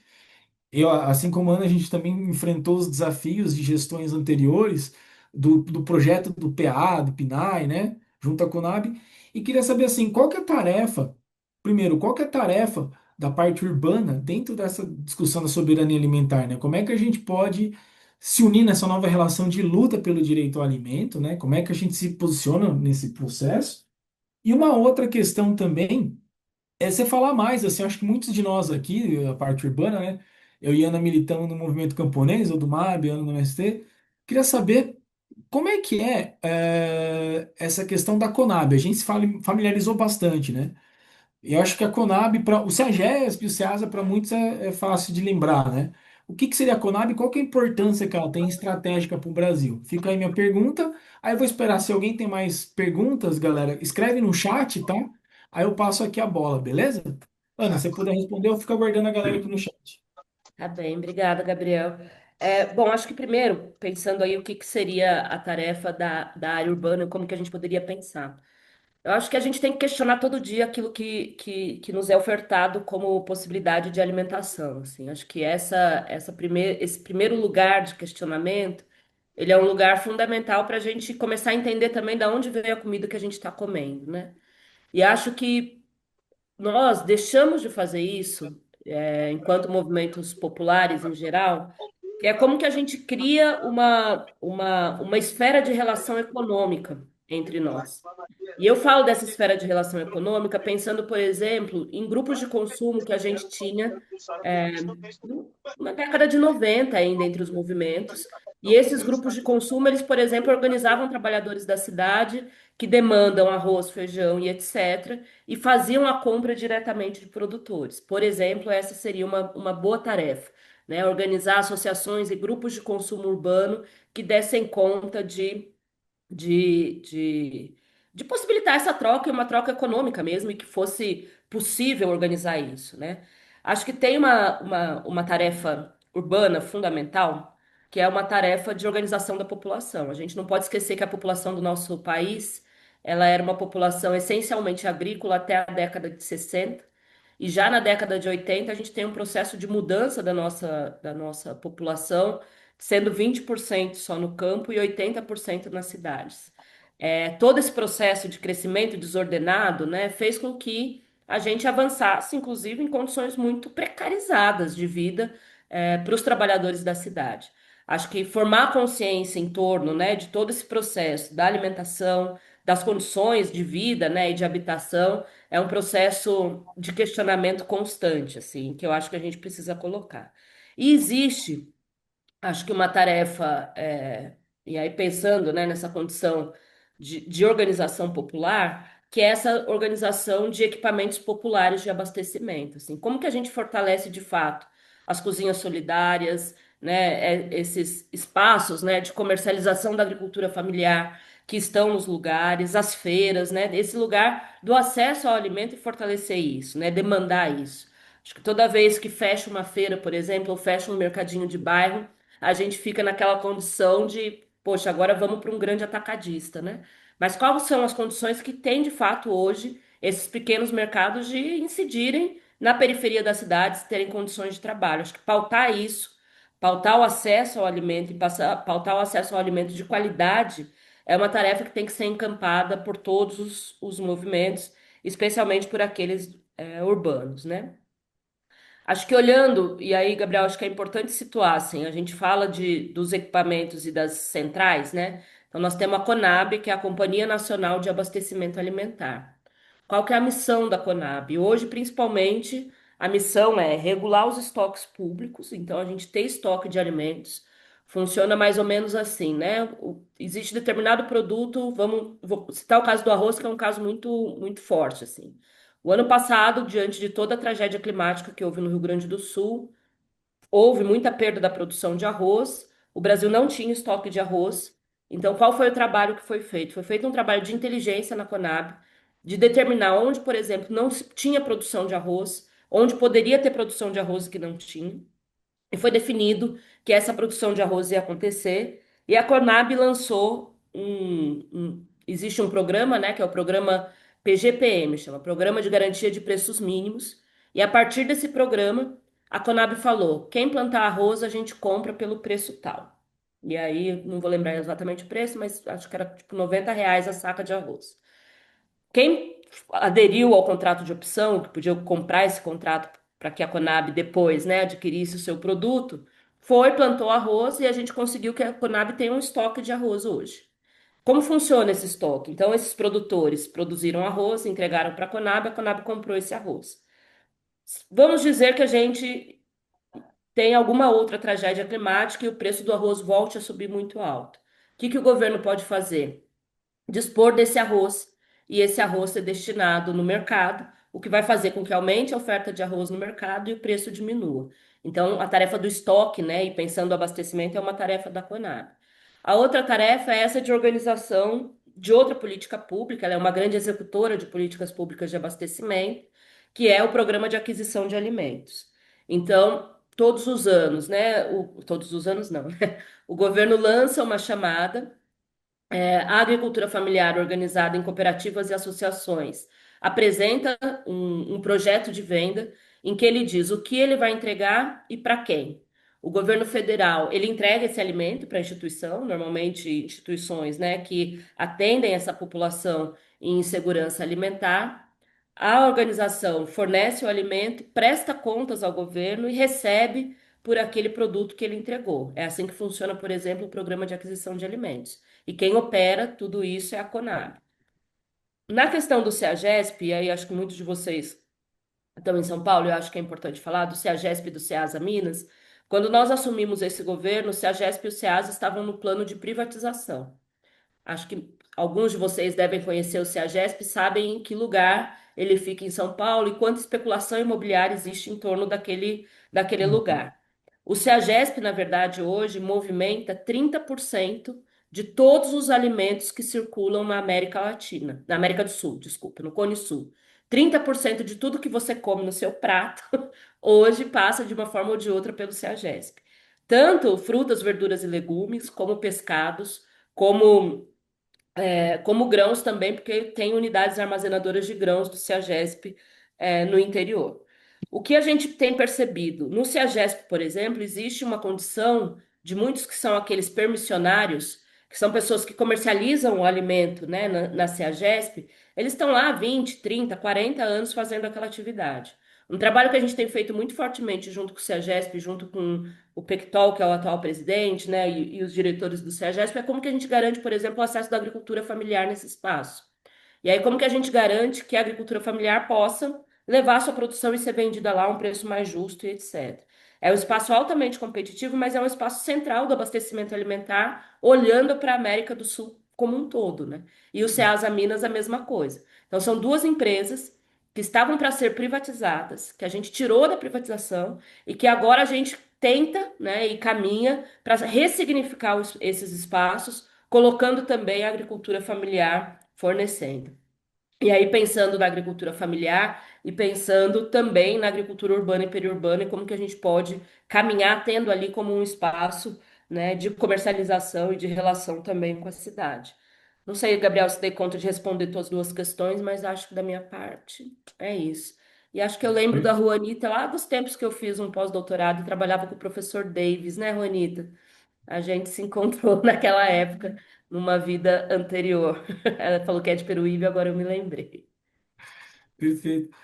assim como a Ana, a gente também enfrentou os desafios de gestões anteriores do projeto do PA, do PNAE, né, junto à Conab, e queria saber assim, qual que é a tarefa, primeiro, qual que é a tarefa da parte urbana dentro dessa discussão da soberania alimentar, né? Como é que a gente pode se unir nessa nova relação de luta pelo direito ao alimento, né? Como é que a gente se posiciona nesse processo? E uma outra questão também você falar mais, assim, acho que muitos de nós aqui, a parte urbana, né? Eu e Ana militamos no movimento camponês, ou do MAB, Ana no MST. Queria saber como é que essa questão da Conab. A gente se familiarizou bastante, né? E eu acho que a Conab, o CEAGESP e o CEASA, para muitos é fácil de lembrar, né? O que seria a Conab e qual que é a importância que ela tem estratégica para o Brasil? Fica aí minha pergunta. Aí eu vou esperar. Se alguém tem mais perguntas, galera, escreve no chat, tá? Aí eu passo aqui a bola, beleza? Ana, se você puder responder, eu fico aguardando a galera aqui no chat. Tá bem, obrigada, Gabriel. Bom, acho que primeiro, pensando aí o que seria a tarefa da área urbana, como que a gente poderia pensar. Eu acho que a gente tem que questionar todo dia aquilo que nos é ofertado como possibilidade de alimentação, assim. Acho que esse primeiro lugar de questionamento, ele é um lugar fundamental para a gente começar a entender também de onde veio a comida que a gente está comendo, né? E acho que nós deixamos de fazer isso, enquanto movimentos populares em geral, que é como que a gente cria uma esfera de relação econômica entre nós. E eu falo dessa esfera de relação econômica pensando, por exemplo, em grupos de consumo que a gente tinha na década de 90 ainda entre os movimentos. E esses grupos de consumo, eles, por exemplo, organizavam trabalhadores da cidade que demandam arroz, feijão e etc., e faziam a compra diretamente de produtores. Por exemplo, essa seria uma boa tarefa, né? Organizar associações e grupos de consumo urbano que dessem conta de, de, de possibilitar essa troca e uma troca econômica mesmo, e que fosse possível organizar isso, né? Acho que tem uma tarefa urbana fundamental, que é uma tarefa de organização da população. A gente não pode esquecer que a população do nosso país, ela era uma população essencialmente agrícola até a década de 60, e já na década de 80 a gente tem um processo de mudança da nossa população, sendo 20% só no campo e 80% nas cidades. Todo esse processo de crescimento desordenado, né, fez com que a gente avançasse, inclusive, em condições muito precarizadas de vida, para os trabalhadores da cidade. Acho que formar consciência em torno, né, de todo esse processo da alimentação, das condições de vida, né, e de habitação, é um processo de questionamento constante, assim, que eu acho que a gente precisa colocar. E existe, acho que uma tarefa, e aí pensando, né, nessa condição de organização popular, que é essa organização de equipamentos populares de abastecimento, assim, como que a gente fortalece de fato as cozinhas solidárias, né, esses espaços, né, de comercialização da agricultura familiar que estão nos lugares, as feiras, né, esse lugar do acesso ao alimento e fortalecer isso, né, demandar isso. Acho que toda vez que fecha uma feira, por exemplo, ou fecha um mercadinho de bairro, a gente fica naquela condição de, poxa, agora vamos para um grande atacadista, né? Mas quais são as condições que tem de fato hoje esses pequenos mercados de incidirem na periferia das cidades, terem condições de trabalho? Acho que pautar isso, pautar o acesso ao alimento e pautar o acesso ao alimento de qualidade é uma tarefa que tem que ser encampada por todos os movimentos, especialmente por aqueles urbanos, né? Acho que olhando, e aí, Gabriel, acho que é importante situar, assim, a gente fala dos equipamentos e das centrais, né? Então, nós temos a CONAB, que é a Companhia Nacional de Abastecimento Alimentar. Qual que é a missão da CONAB? Hoje, principalmente, a missão é regular os estoques públicos, então a gente tem estoque de alimentos. Funciona mais ou menos assim, né? Existe determinado produto, vou citar o caso do arroz, que é um caso muito forte, assim. O ano passado, diante de toda a tragédia climática que houve no Rio Grande do Sul, houve muita perda da produção de arroz. O Brasil não tinha estoque de arroz. Então, qual foi o trabalho que foi feito? Foi feito um trabalho de inteligência na Conab, de determinar onde, por exemplo, não se tinha produção de arroz, onde poderia ter produção de arroz que não tinha. E foi definido que essa produção de arroz ia acontecer. E a Conab lançou existe um programa, né, que é o programa PGPM, chama Programa de Garantia de Preços Mínimos. E a partir desse programa, a Conab falou: quem plantar arroz a gente compra pelo preço tal. E aí, não vou lembrar exatamente o preço, mas acho que era tipo R$ 90 a saca de arroz. Quem aderiu ao contrato de opção, que podia comprar esse contrato para que a Conab depois, né, adquirisse o seu produto, foi, plantou arroz e a gente conseguiu que a Conab tenha um estoque de arroz hoje. Como funciona esse estoque? Então, esses produtores produziram arroz, entregaram para a Conab comprou esse arroz. Vamos dizer que a gente tem alguma outra tragédia climática e o preço do arroz volte a subir muito alto. O que que o governo pode fazer? Dispor desse arroz e esse arroz ser destinado no mercado, o que vai fazer com que aumente a oferta de arroz no mercado e o preço diminua. Então, a tarefa do estoque, né, e pensando no abastecimento, é uma tarefa da Conab. A outra tarefa é essa de organização de outra política pública, ela é uma grande executora de políticas públicas de abastecimento, que é o Programa de Aquisição de Alimentos. Então, todos os anos, né, todos os anos não, o governo lança uma chamada a agricultura familiar organizada em cooperativas e associações apresenta um projeto de venda em que ele diz o que ele vai entregar e para quem. O governo federal, ele entrega esse alimento para a instituição, normalmente instituições, né, que atendem essa população em insegurança alimentar. A organização fornece o alimento, presta contas ao governo e recebe por aquele produto que ele entregou. É assim que funciona, por exemplo, o programa de aquisição de alimentos. E quem opera tudo isso é a Conab. Na questão do CEAGESP, e aí acho que muitos de vocês estão em São Paulo, eu acho que é importante falar do CEAGESP e do CEASA Minas. Quando nós assumimos esse governo, o CEAGESP e o CEASA estavam no plano de privatização. Acho que alguns de vocês devem conhecer o CEAGESP, sabem em que lugar ele fica em São Paulo e quanta especulação imobiliária existe em torno daquele Uhum. lugar. O CEAGESP, na verdade, hoje movimenta 30% de todos os alimentos que circulam na América Latina, na América do Sul, desculpa, no Cone Sul. 30% de tudo que você come no seu prato hoje passa de uma forma ou de outra pelo CEAGESP. Tanto frutas, verduras e legumes, como pescados, como como grãos também, porque tem unidades armazenadoras de grãos do CEAGESP, no interior. O que a gente tem percebido? No CEAGESP, por exemplo, existe uma condição de muitos que são aqueles permissionários, que são pessoas que comercializam o alimento, né, na CEAGESP, eles estão lá há 20, 30, 40 anos fazendo aquela atividade. Um trabalho que a gente tem feito muito fortemente junto com o CEAGESP, junto com o PECTOL, que é o atual presidente, né, e os diretores do CEAGESP, é como que a gente garante, por exemplo, o acesso da agricultura familiar nesse espaço. E aí, como que a gente garante que a agricultura familiar possa levar a sua produção e ser vendida lá a um preço mais justo e etc. É um espaço altamente competitivo, mas é um espaço central do abastecimento alimentar, olhando para a América do Sul como um todo, né? E o Ceasa Minas a mesma coisa. Então, são duas empresas que estavam para ser privatizadas, que a gente tirou da privatização e que agora a gente tenta, né, e caminha para ressignificar esses espaços, colocando também a agricultura familiar fornecendo. E aí, pensando na agricultura familiar e pensando também na agricultura urbana e periurbana e como que a gente pode caminhar tendo ali como um espaço, né, de comercialização e de relação também com a cidade. Não sei, Gabriel, se dei conta de responder tuas duas questões, mas acho que da minha parte é isso. E acho que eu lembro da Juanita lá dos tempos que eu fiz um pós-doutorado e trabalhava com o professor Davis, né, Juanita? A gente se encontrou naquela época, numa vida anterior. Ela falou que é de Peruíbe, agora eu me lembrei. Perfeito.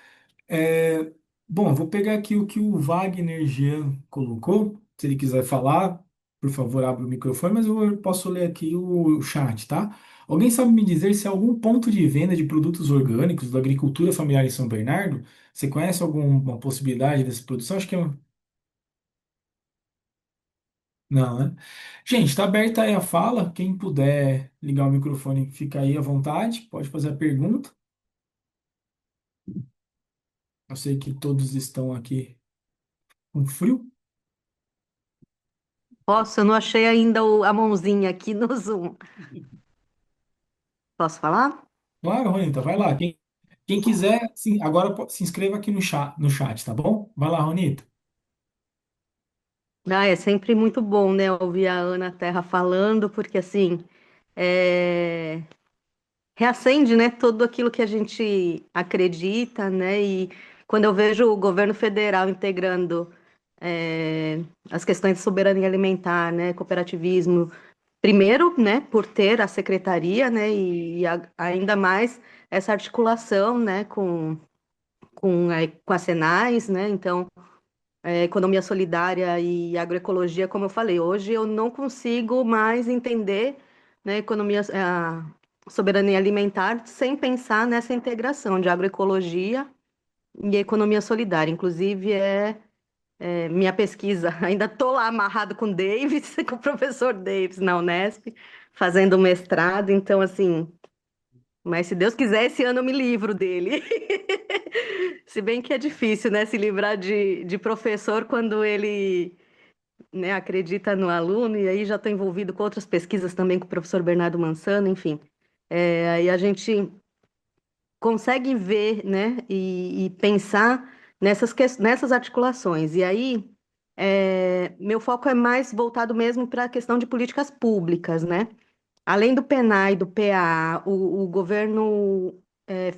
É, bom, vou pegar aqui o que o Wagner Jean colocou. Se ele quiser falar, por favor, abra o microfone, mas eu posso ler aqui o chat, tá? Alguém sabe me dizer se há algum ponto de venda de produtos orgânicos da agricultura familiar em São Bernardo? Você conhece alguma possibilidade dessa produção? Acho que é. Não, né? Gente, está aberta aí a fala. Quem puder ligar o microfone, fica aí à vontade. Pode fazer a pergunta. Eu sei que todos estão aqui com frio. Posso, eu não achei ainda a mãozinha aqui no Zoom. Posso falar? Claro, Ronita, vai lá. Quem quiser, sim, agora se inscreva aqui no chat, tá bom? Vai lá, Ronita. Ah, é sempre muito bom, né, ouvir a Ana Terra falando, porque assim, é, reacende, né, tudo aquilo que a gente acredita, né, e quando eu vejo o governo federal integrando as questões de soberania alimentar, né, cooperativismo, primeiro, né, por ter a secretaria, né, ainda mais essa articulação, né, com a Senais, né, então economia solidária e agroecologia, como eu falei, hoje eu não consigo mais entender, né, a soberania alimentar sem pensar nessa integração de agroecologia e economia solidária. Inclusive, minha pesquisa, ainda estou lá amarrado com o Davis, com o professor Davis na Unesp, fazendo mestrado, então, assim, mas se Deus quiser, esse ano eu me livro dele. Se bem que é difícil, né, se livrar de professor quando ele, né, acredita no aluno, e aí já estou envolvido com outras pesquisas também com o professor Bernardo Mansano, enfim. Aí a gente consegue ver, né, e pensar nessas articulações. E aí, meu foco é mais voltado mesmo para a questão de políticas públicas, né? Além do PENAE e do PA, o governo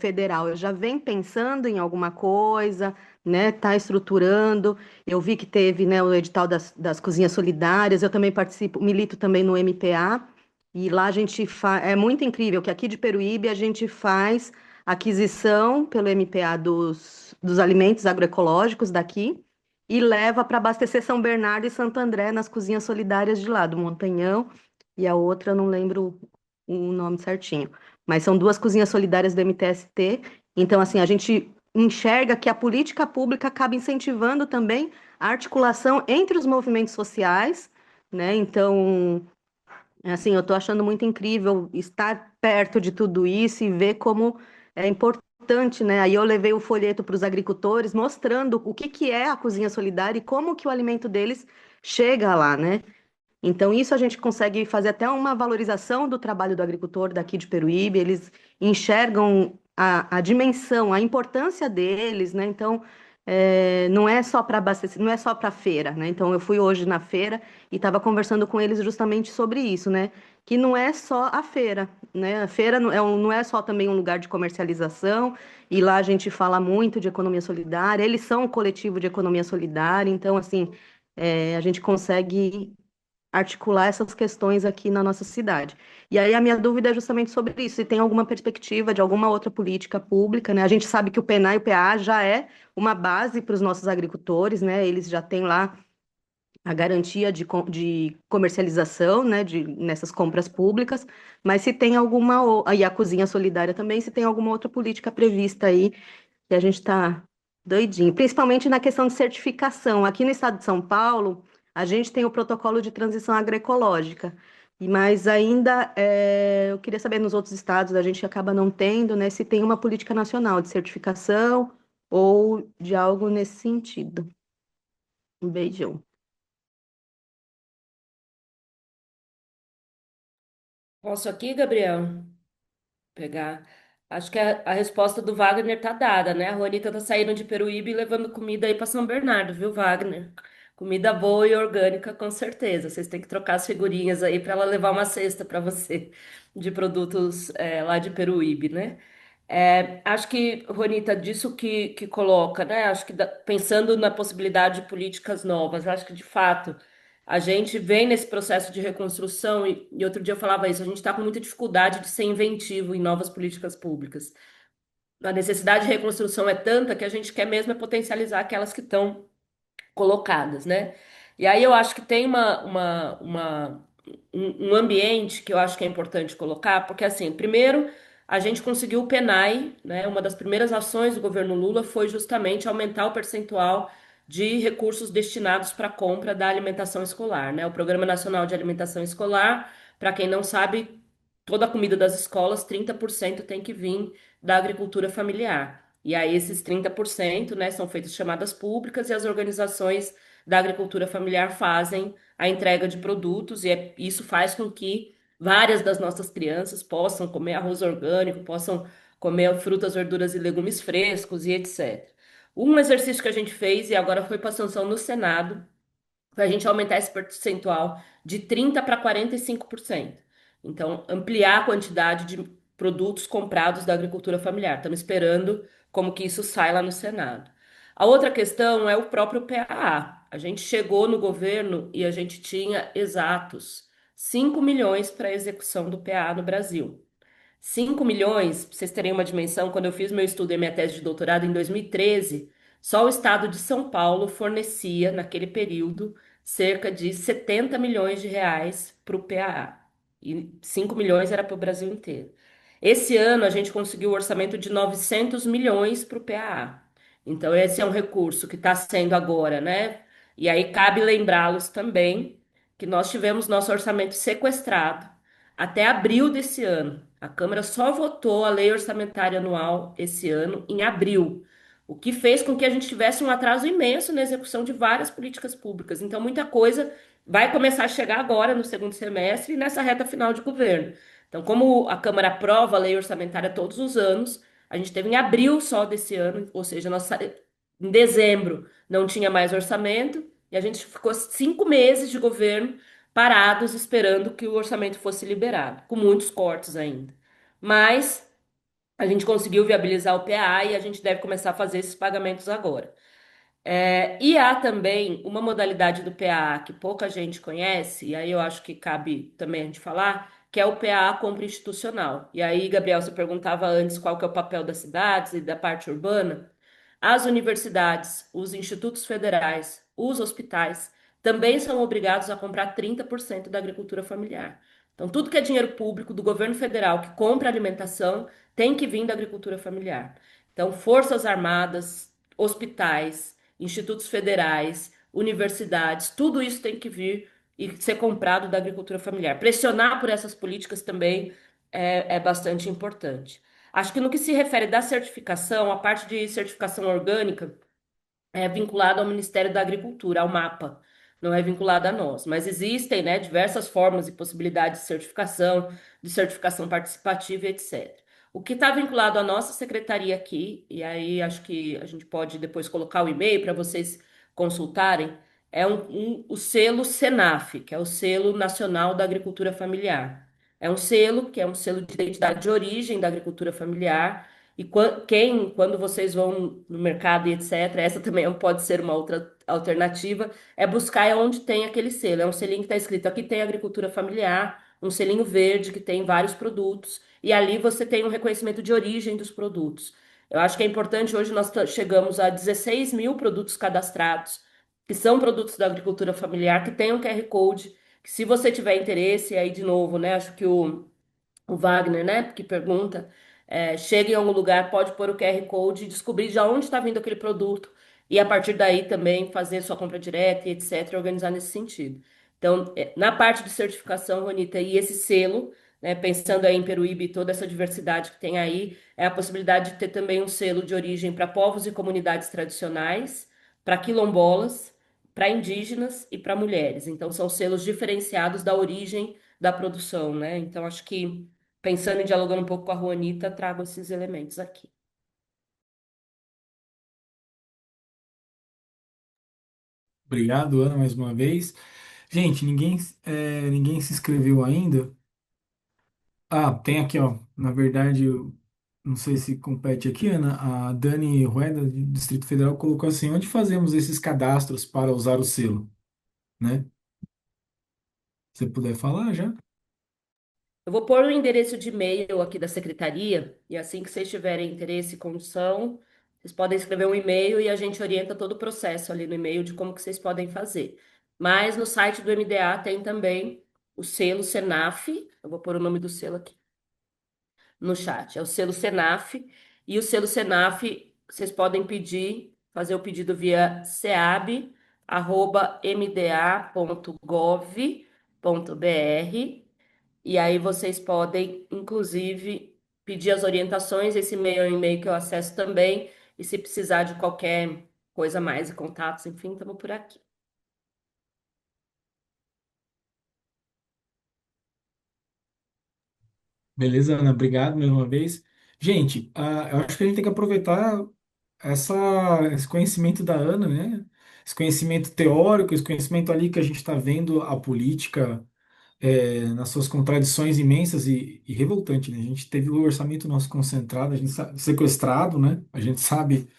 federal já vem pensando em alguma coisa, né? Está estruturando. Eu vi que teve, né, o edital das cozinhas solidárias. Eu também participo, milito também no MPA. E lá a gente faz. É muito incrível que aqui de Peruíbe a gente faz aquisição pelo MPA dos alimentos agroecológicos daqui e leva para abastecer São Bernardo e Santo André nas cozinhas solidárias de lá, do Montanhão e a outra eu não lembro o nome certinho. Mas são duas cozinhas solidárias do MTST. Então, assim, a gente enxerga que a política pública acaba incentivando também a articulação entre os movimentos sociais, né? Então, assim, eu estou achando muito incrível estar perto de tudo isso e ver como é importante, né? Aí eu levei o folheto para os agricultores, mostrando o que que é a cozinha solidária e como que o alimento deles chega lá, né? Então, isso a gente consegue fazer até uma valorização do trabalho do agricultor daqui de Peruíbe, eles enxergam a dimensão, a importância deles, né? Então, não é só para abastecer, não é só para feira, né? Então, eu fui hoje na feira e estava conversando com eles justamente sobre isso, né? Que não é só a feira, né? A feira não é só também um lugar de comercialização, e lá a gente fala muito de economia solidária, eles são um coletivo de economia solidária, então, assim, a gente consegue articular essas questões aqui na nossa cidade. E aí a minha dúvida é justamente sobre isso, se tem alguma perspectiva de alguma outra política pública, né? A gente sabe que o PENAR e o PA já é uma base para os nossos agricultores, né? Eles já têm lá a garantia de comercialização, né, nessas compras públicas, mas se tem alguma, e a cozinha solidária também, se tem alguma outra política prevista aí, que a gente está doidinho, principalmente na questão de certificação. Aqui no estado de São Paulo, a gente tem o protocolo de transição agroecológica, mas ainda eu queria saber nos outros estados, a gente acaba não tendo, né, se tem uma política nacional de certificação ou de algo nesse sentido. Um beijão. Posso aqui, Gabriel? Pegar. Acho que a resposta do Wagner tá dada, né? A Juanita tá saindo de Peruíbe e levando comida aí para São Bernardo, viu, Wagner? Comida boa e orgânica, com certeza. Vocês têm que trocar as figurinhas aí para ela levar uma cesta para você de produtos lá de Peruíbe, né? Acho que, Juanita, disso que coloca, né? Acho que pensando na possibilidade de políticas novas, acho que de fato a gente vem nesse processo de reconstrução, e outro dia eu falava isso, a gente está com muita dificuldade de ser inventivo em novas políticas públicas. A necessidade de reconstrução é tanta que a gente quer mesmo é potencializar aquelas que estão colocadas, né? E aí eu acho que tem um ambiente que eu acho que é importante colocar, porque assim, primeiro, a gente conseguiu o PENAI, né? Uma das primeiras ações do governo Lula foi justamente aumentar o percentual de recursos destinados para a compra da alimentação escolar, né? O Programa Nacional de Alimentação Escolar, para quem não sabe, toda a comida das escolas, 30% tem que vir da agricultura familiar. E aí esses 30%, né, são feitas chamadas públicas e as organizações da agricultura familiar fazem a entrega de produtos e isso faz com que várias das nossas crianças possam comer arroz orgânico, possam comer frutas, verduras e legumes frescos e etc. Um exercício que a gente fez e agora foi para sanção no Senado para a gente aumentar esse percentual de 30% para 45%. Então, ampliar a quantidade de produtos comprados da agricultura familiar. Estamos esperando como que isso sai lá no Senado. A outra questão é o próprio PAA. A gente chegou no governo e a gente tinha exatos 5 milhões para a execução do PAA no Brasil. 5 milhões, para vocês terem uma dimensão, quando eu fiz meu estudo e minha tese de doutorado em 2013, só o estado de São Paulo fornecia, naquele período, cerca de 70 milhões de reais para o PAA. E 5 milhões era para o Brasil inteiro. Esse ano a gente conseguiu o orçamento de 900 milhões para o PAA. Então, esse é um recurso que está sendo agora, né? E aí cabe lembrá-los também que nós tivemos nosso orçamento sequestrado até abril desse ano. A Câmara só votou a lei orçamentária anual esse ano em abril, o que fez com que a gente tivesse um atraso imenso na execução de várias políticas públicas. Então, muita coisa vai começar a chegar agora no segundo semestre e nessa reta final de governo. Então, como a Câmara aprova a lei orçamentária todos os anos, a gente teve em abril só desse ano, ou seja, em dezembro não tinha mais orçamento, e a gente ficou 5 meses de governo parados esperando que o orçamento fosse liberado, com muitos cortes ainda. Mas a gente conseguiu viabilizar o PA e a gente deve começar a fazer esses pagamentos agora. E há também uma modalidade do PA que pouca gente conhece, e aí eu acho que cabe também a gente falar, que é o PA compra institucional. E aí, Gabriel, você perguntava antes qual que é o papel das cidades e da parte urbana. As universidades, os institutos federais, os hospitais também são obrigados a comprar 30% da agricultura familiar. Então, tudo que é dinheiro público do governo federal que compra alimentação tem que vir da agricultura familiar. Então, Forças Armadas, hospitais, institutos federais, universidades, tudo isso tem que vir e ser comprado da agricultura familiar. Pressionar por essas políticas também é bastante importante. Acho que no que se refere da certificação, a parte de certificação orgânica é vinculada ao Ministério da Agricultura, ao MAPA, não é vinculada a nós. Mas existem, né, diversas formas e possibilidades de certificação participativa, e etc. O que está vinculado à nossa secretaria aqui, e aí acho que a gente pode depois colocar o e-mail para vocês consultarem, é o selo SENAF, que é o Selo Nacional da Agricultura Familiar. É um selo que é um selo de identidade de origem da agricultura familiar E quando vocês vão no mercado e etc., essa também pode ser uma outra alternativa, é buscar onde tem aquele selo. É um selinho que está escrito, aqui tem agricultura familiar, um selinho verde que tem vários produtos, e ali você tem um reconhecimento de origem dos produtos. Eu acho que é importante, hoje nós chegamos a 16 mil produtos cadastrados, que são produtos da agricultura familiar, que tem um QR Code, que se você tiver interesse, aí de novo, né, acho que o Wagner, né, que pergunta, chega em algum lugar, pode pôr o QR Code e descobrir de onde está vindo aquele produto e a partir daí também fazer sua compra direta e etc, e organizar nesse sentido. Então, na parte de certificação, Ronita, e esse selo, né, pensando aí em Peruíbe e toda essa diversidade que tem aí, é a possibilidade de ter também um selo de origem para povos e comunidades tradicionais, para quilombolas, para indígenas e para mulheres. Então, são selos diferenciados da origem da produção, né? Então, acho que pensando e dialogando um pouco com a Juanita, trago esses elementos aqui. Obrigado, Ana, mais uma vez. Gente, ninguém se inscreveu ainda. Ah, tem aqui, ó. Na verdade, eu não sei se compete aqui, Ana. A Dani Rueda, do Distrito Federal, colocou assim: onde fazemos esses cadastros para usar o selo, né? Se você puder falar já. Eu vou pôr o endereço de e-mail aqui da secretaria, e assim que vocês tiverem interesse e condição, vocês podem escrever um e-mail e a gente orienta todo o processo ali no e-mail de como que vocês podem fazer. Mas no site do MDA tem também o selo Senaf, eu vou pôr o nome do selo aqui no chat, é o selo Senaf, e o selo Senaf, vocês podem pedir, fazer o pedido via seab@mda.gov.br, e aí vocês podem, inclusive, pedir as orientações, esse e-mail é um e-mail que eu acesso também, e se precisar de qualquer coisa mais e contatos, enfim, estamos por aqui. Beleza, Ana? Obrigado mais uma vez. Gente, eu acho que a gente tem que aproveitar esse conhecimento da Ana, né? Esse conhecimento teórico, esse conhecimento ali que a gente está vendo a política nas suas contradições imensas e revoltante, né? A gente teve o orçamento nosso concentrado, a gente sequestrado, né? A gente sabe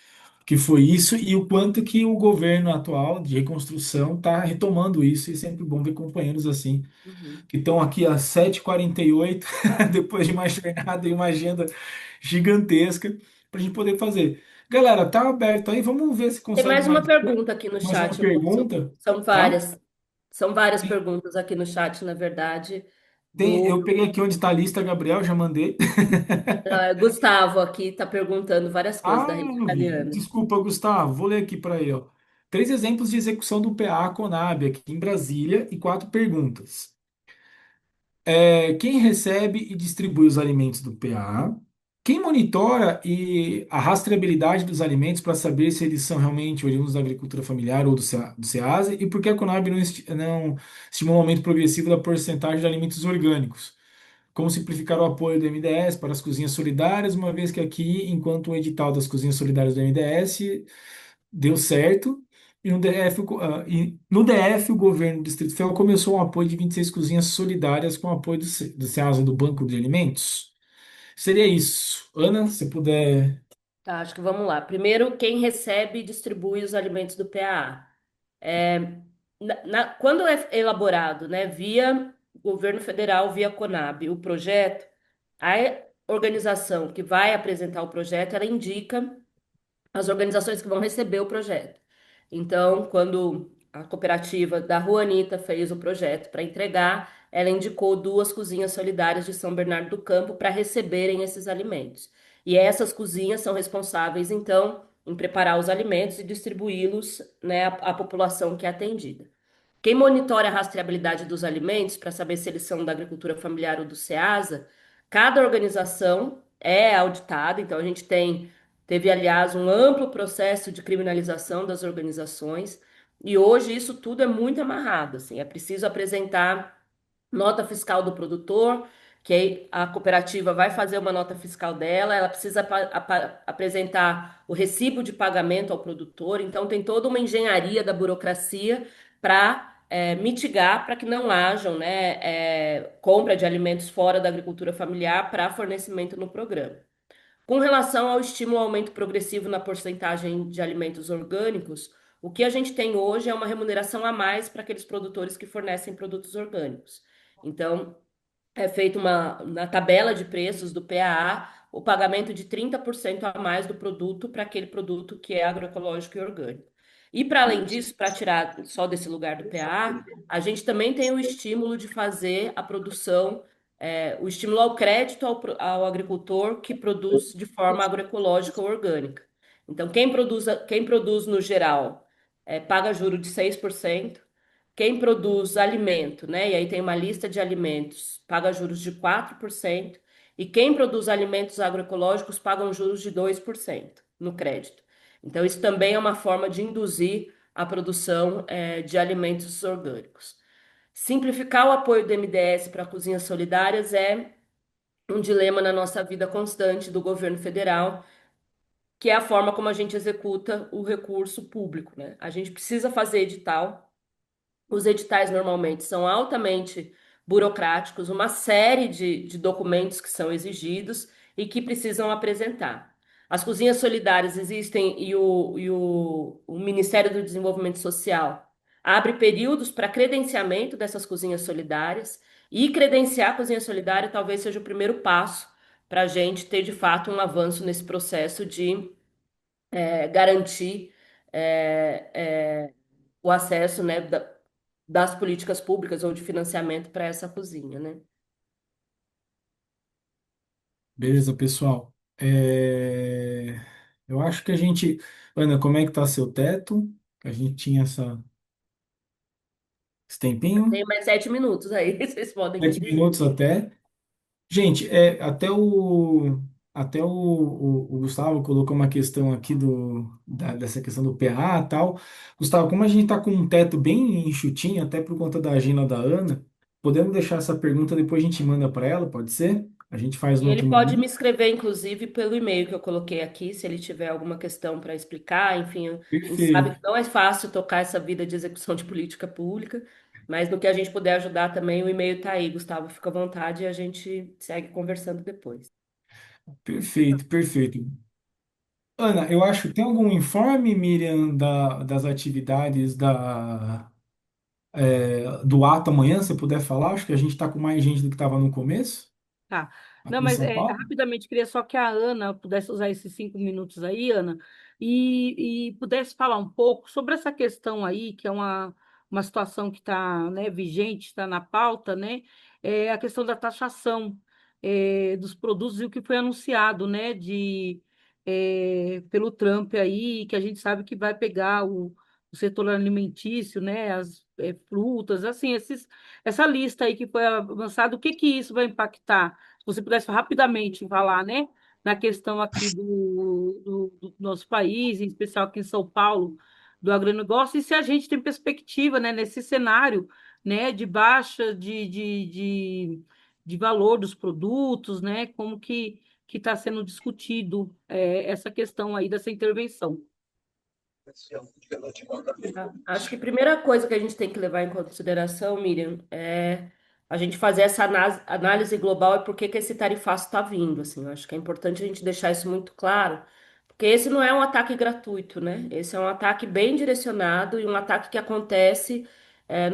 que foi isso e o quanto que o governo atual de reconstrução está retomando isso e é sempre bom ver companheiros assim Uhum. que estão aqui às 7h48, depois de uma jornada e uma agenda gigantesca, para a gente poder fazer. Galera, tá aberto aí, vamos ver se Tem consegue mais uma mais, pergunta aqui no mais uma chat, moço. pergunta, São tá? várias. São várias perguntas aqui no chat, na verdade, do Eu peguei aqui onde está a lista, Gabriel, já mandei. Gustavo aqui, está perguntando várias coisas da Ah, rede não vi. italiana. Desculpa, Gustavo, vou ler aqui para ele, ó. 3 exemplos de execução do PA Conab aqui em Brasília e 4 perguntas. Quem recebe e distribui os alimentos do PA? Quem monitora a rastreabilidade dos alimentos para saber se eles são realmente oriundos da agricultura familiar ou do SEASA? E por que a Conab não estimula um aumento progressivo da porcentagem de alimentos orgânicos? Como simplificar o apoio do MDS para as cozinhas solidárias, uma vez que aqui, enquanto o edital das cozinhas solidárias do MDS deu certo. E no DF, o governo do Distrito Federal começou um apoio de 26 cozinhas solidárias com apoio do SEASA, do Banco de Alimentos. Seria isso. Ana, se puder. Tá, acho que vamos lá. Primeiro, quem recebe e distribui os alimentos do PAA? É, quando é elaborado, né, via governo federal, via Conab, o projeto, a organização que vai apresentar o projeto, ela indica as organizações que vão receber o projeto. Então, quando a cooperativa da Juanita fez o projeto para entregar, ela indicou 2 cozinhas solidárias de São Bernardo do Campo para receberem esses alimentos. E essas cozinhas são responsáveis, então, em preparar os alimentos e distribuí-los, né, à população que é atendida. Quem monitora a rastreabilidade dos alimentos para saber se eles são da agricultura familiar ou do SEASA, cada organização é auditada, então a gente teve, aliás, um amplo processo de criminalização das organizações, e hoje isso tudo é muito amarrado, assim, é preciso apresentar nota fiscal do produtor, que aí a cooperativa vai fazer uma nota fiscal dela, ela precisa apresentar o recibo de pagamento ao produtor, então tem toda uma engenharia da burocracia para mitigar para que não hajam, né, compra de alimentos fora da agricultura familiar para fornecimento no programa. Com relação ao estímulo ao aumento progressivo na porcentagem de alimentos orgânicos, o que a gente tem hoje é uma remuneração a mais para aqueles produtores que fornecem produtos orgânicos. Então, é feito na tabela de preços do PAA o pagamento de 30% a mais do produto para aquele produto que é agroecológico e orgânico. E para além disso, para tirar só desse lugar do PAA, a gente também tem o estímulo de fazer a produção, o estímulo ao crédito ao agricultor que produz de forma agroecológica ou orgânica. Então, quem produz no geral, paga juro de 6%. Quem produz alimento, né? E aí tem uma lista de alimentos, paga juros de 4%. E quem produz alimentos agroecológicos pagam juros de 2% no crédito. Então, isso também é uma forma de induzir a produção, de alimentos orgânicos. Simplificar o apoio do MDS para cozinhas solidárias é um dilema na nossa vida constante do governo federal, que é a forma como a gente executa o recurso público, né? A gente precisa fazer edital. Os editais normalmente são altamente burocráticos, uma série de documentos que são exigidos e que precisam apresentar. As cozinhas solidárias existem o Ministério do Desenvolvimento Social abre períodos para credenciamento dessas cozinhas solidárias, e credenciar a cozinha solidária talvez seja o primeiro passo para a gente ter de fato um avanço nesse processo de garantir é, o acesso, né, das políticas públicas ou de financiamento para essa cozinha, né? Beleza, pessoal. Eu acho que a gente. Ana, como é que tá seu teto? A gente tinha esse tempinho, Tem mais 7 minutos aí, vocês podem me 7 minutos dizer. até. Gente, até o Gustavo colocou uma questão aqui dessa questão do PA e tal. Gustavo, como a gente está com um teto bem enxutinho, até por conta da agenda da Ana, podemos deixar essa pergunta, depois a gente manda para ela, pode ser? A gente faz E no ele outro pode me momento. escrever, inclusive, pelo e-mail que eu coloquei aqui, se ele tiver alguma questão para explicar. Enfim, a gente sabe Perfeito, que não é fácil tocar essa vida de execução de política pública, mas no que a gente puder ajudar também, o e-mail está aí, Gustavo. Fica à vontade e a gente segue conversando depois. perfeito, perfeito. Ana, eu acho que tem algum informe, Miriam, das atividades do ato amanhã, se puder falar? Acho que a gente está com mais gente do que estava no começo, Tá. Não, aqui em mas São Paulo. rapidamente, queria só que a Ana pudesse usar esses 5 minutos aí, Ana, e pudesse falar um pouco sobre essa questão aí, que é uma situação que está, né, vigente, está na pauta, né? É a questão da taxação dos produtos e o que foi anunciado, né, pelo Trump aí, que a gente sabe que vai pegar o setor alimentício, né, as frutas, assim, essa lista aí que foi avançada, o que que isso vai impactar? Se você pudesse rapidamente falar, né, na questão aqui do nosso país, em especial aqui em São Paulo, do agronegócio, e se a gente tem perspectiva, né, nesse cenário, né, de baixa de valor dos produtos, né, como que está sendo discutido essa questão aí dessa intervenção. Tá? Acho que a primeira coisa que a gente tem que levar em consideração, Miriam, é a gente fazer essa análise global e por que que esse tarifaço está vindo, assim. Eu acho que é importante a gente deixar isso muito claro, porque esse não é um ataque gratuito, né? Esse é um ataque bem direcionado e um ataque que acontece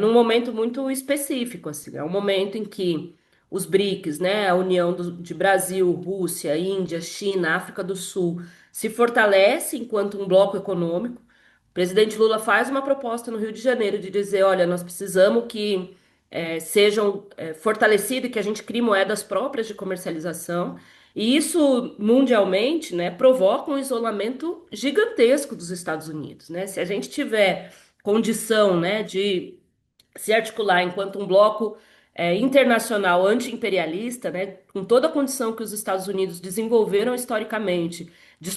num momento muito específico, assim. É um momento em que os BRICS, né, a união de Brasil, Rússia, Índia, China, África do Sul, se fortalece enquanto um bloco econômico. O presidente Lula faz uma proposta no Rio de Janeiro de dizer, olha, nós precisamos que sejam fortalecidos, que a gente crie moedas próprias de comercialização. E isso, mundialmente, né, provoca um isolamento gigantesco dos Estados Unidos, né? Se a gente tiver condição, né, de se articular enquanto um bloco internacional anti-imperialista, né, com toda a condição que os Estados Unidos desenvolveram historicamente de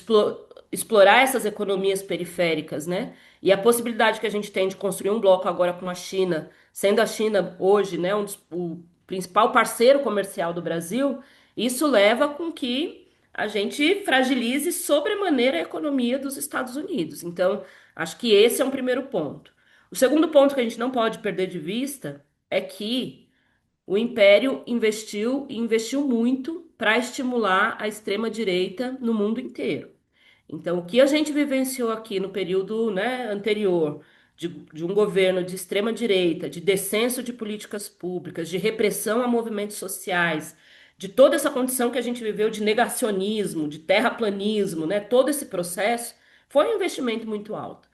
explorar essas economias periféricas, né, e a possibilidade que a gente tem de construir um bloco agora com a China, sendo a China hoje, né, o principal parceiro comercial do Brasil, isso leva com que a gente fragilize sobremaneira a economia dos Estados Unidos. Então, acho que esse é um primeiro ponto. O segundo ponto que a gente não pode perder de vista é que o Império investiu e investiu muito para estimular a extrema-direita no mundo inteiro. Então, o que a gente vivenciou aqui no período, né, anterior, de um governo de extrema-direita, de descenso de políticas públicas, de repressão a movimentos sociais, de toda essa condição que a gente viveu de negacionismo, de terraplanismo, né, todo esse processo, foi um investimento muito alto.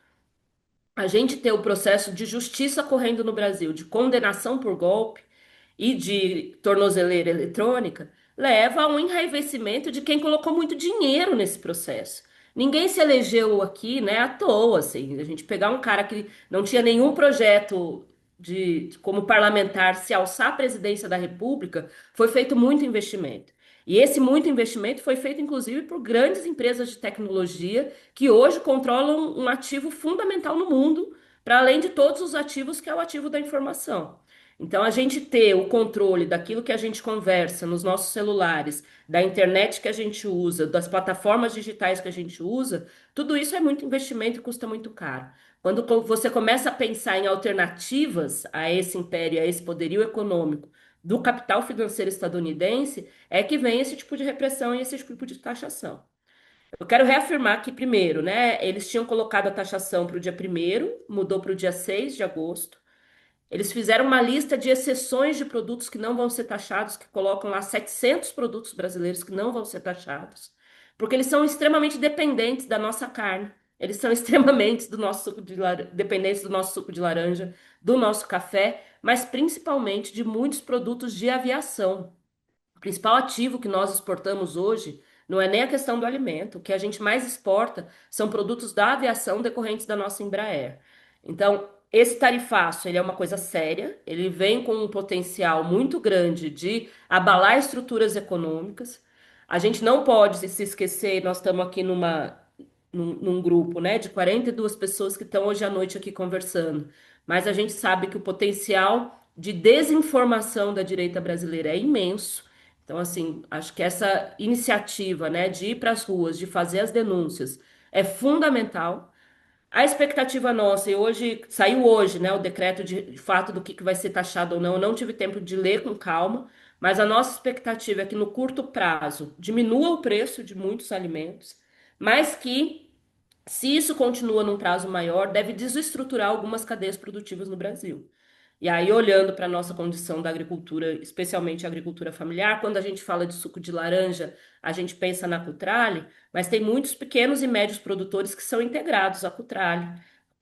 A gente ter o processo de justiça correndo no Brasil, de condenação por golpe e de tornozeleira eletrônica, leva a um enraivecimento de quem colocou muito dinheiro nesse processo. Ninguém se elegeu aqui, né, à toa, assim. A gente pegar um cara que não tinha nenhum projeto como parlamentar se alçar à presidência da República, foi feito muito investimento. E esse muito investimento foi feito, inclusive, por grandes empresas de tecnologia que hoje controlam um ativo fundamental no mundo, para além de todos os ativos, que é o ativo da informação. Então, a gente ter o controle daquilo que a gente conversa nos nossos celulares, da internet que a gente usa, das plataformas digitais que a gente usa, tudo isso é muito investimento e custa muito caro. Quando você começa a pensar em alternativas a esse império, a esse poderio econômico do capital financeiro estadunidense, é que vem esse tipo de repressão e esse tipo de taxação. Eu quero reafirmar que, primeiro, né, eles tinham colocado a taxação para o dia 1º, mudou para o dia 6 de agosto. Eles fizeram uma lista de exceções de produtos que não vão ser taxados, que colocam lá 700 produtos brasileiros que não vão ser taxados, porque eles são extremamente dependentes da nossa carne. Eles são extremamente do nosso dependentes do nosso suco de laranja, do nosso café, mas principalmente de muitos produtos de aviação. O principal ativo que nós exportamos hoje não é nem a questão do alimento. O que a gente mais exporta são produtos da aviação decorrentes da nossa Embraer. Então, esse tarifaço, ele é uma coisa séria, ele vem com um potencial muito grande de abalar estruturas econômicas. A gente não pode se esquecer, nós estamos aqui num grupo, né, de 42 pessoas que estão hoje à noite aqui conversando, mas a gente sabe que o potencial de desinformação da direita brasileira é imenso. Então, assim, acho que essa iniciativa, né, de ir para as ruas, de fazer as denúncias, é fundamental. A expectativa nossa, e hoje saiu hoje, né, o decreto de fato do que vai ser taxado ou não. Eu não tive tempo de ler com calma, mas a nossa expectativa é que no curto prazo diminua o preço de muitos alimentos, mas que, se isso continua num prazo maior, deve desestruturar algumas cadeias produtivas no Brasil. E aí, olhando para a nossa condição da agricultura, especialmente a agricultura familiar, quando a gente fala de suco de laranja, a gente pensa na Cutrale, mas tem muitos pequenos e médios produtores que são integrados à Cutrale.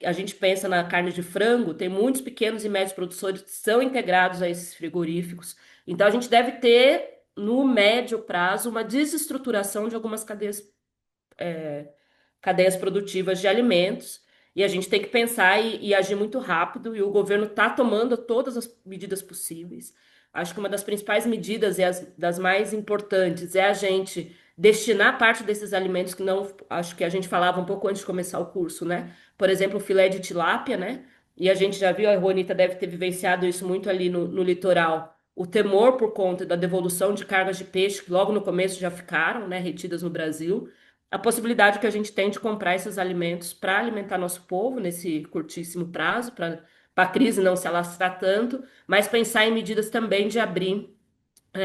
A gente pensa na carne de frango, tem muitos pequenos e médios produtores que são integrados a esses frigoríficos. Então, a gente deve ter, no médio prazo, uma desestruturação de algumas cadeias produtivas de alimentos, e a gente tem que pensar e agir muito rápido, e o governo está tomando todas as medidas possíveis. Acho que uma das principais medidas e das mais importantes é a gente destinar parte desses alimentos que não, acho que a gente falava um pouco antes de começar o curso, né? Por exemplo, o filé de tilápia, né? E a gente já viu, a Juanita deve ter vivenciado isso muito ali no litoral, o temor por conta da devolução de cargas de peixe, que logo no começo já ficaram, né, retidas no Brasil, a possibilidade que a gente tem de comprar esses alimentos para alimentar nosso povo nesse curtíssimo prazo, para a crise não se alastrar tanto, mas pensar em medidas também de abrir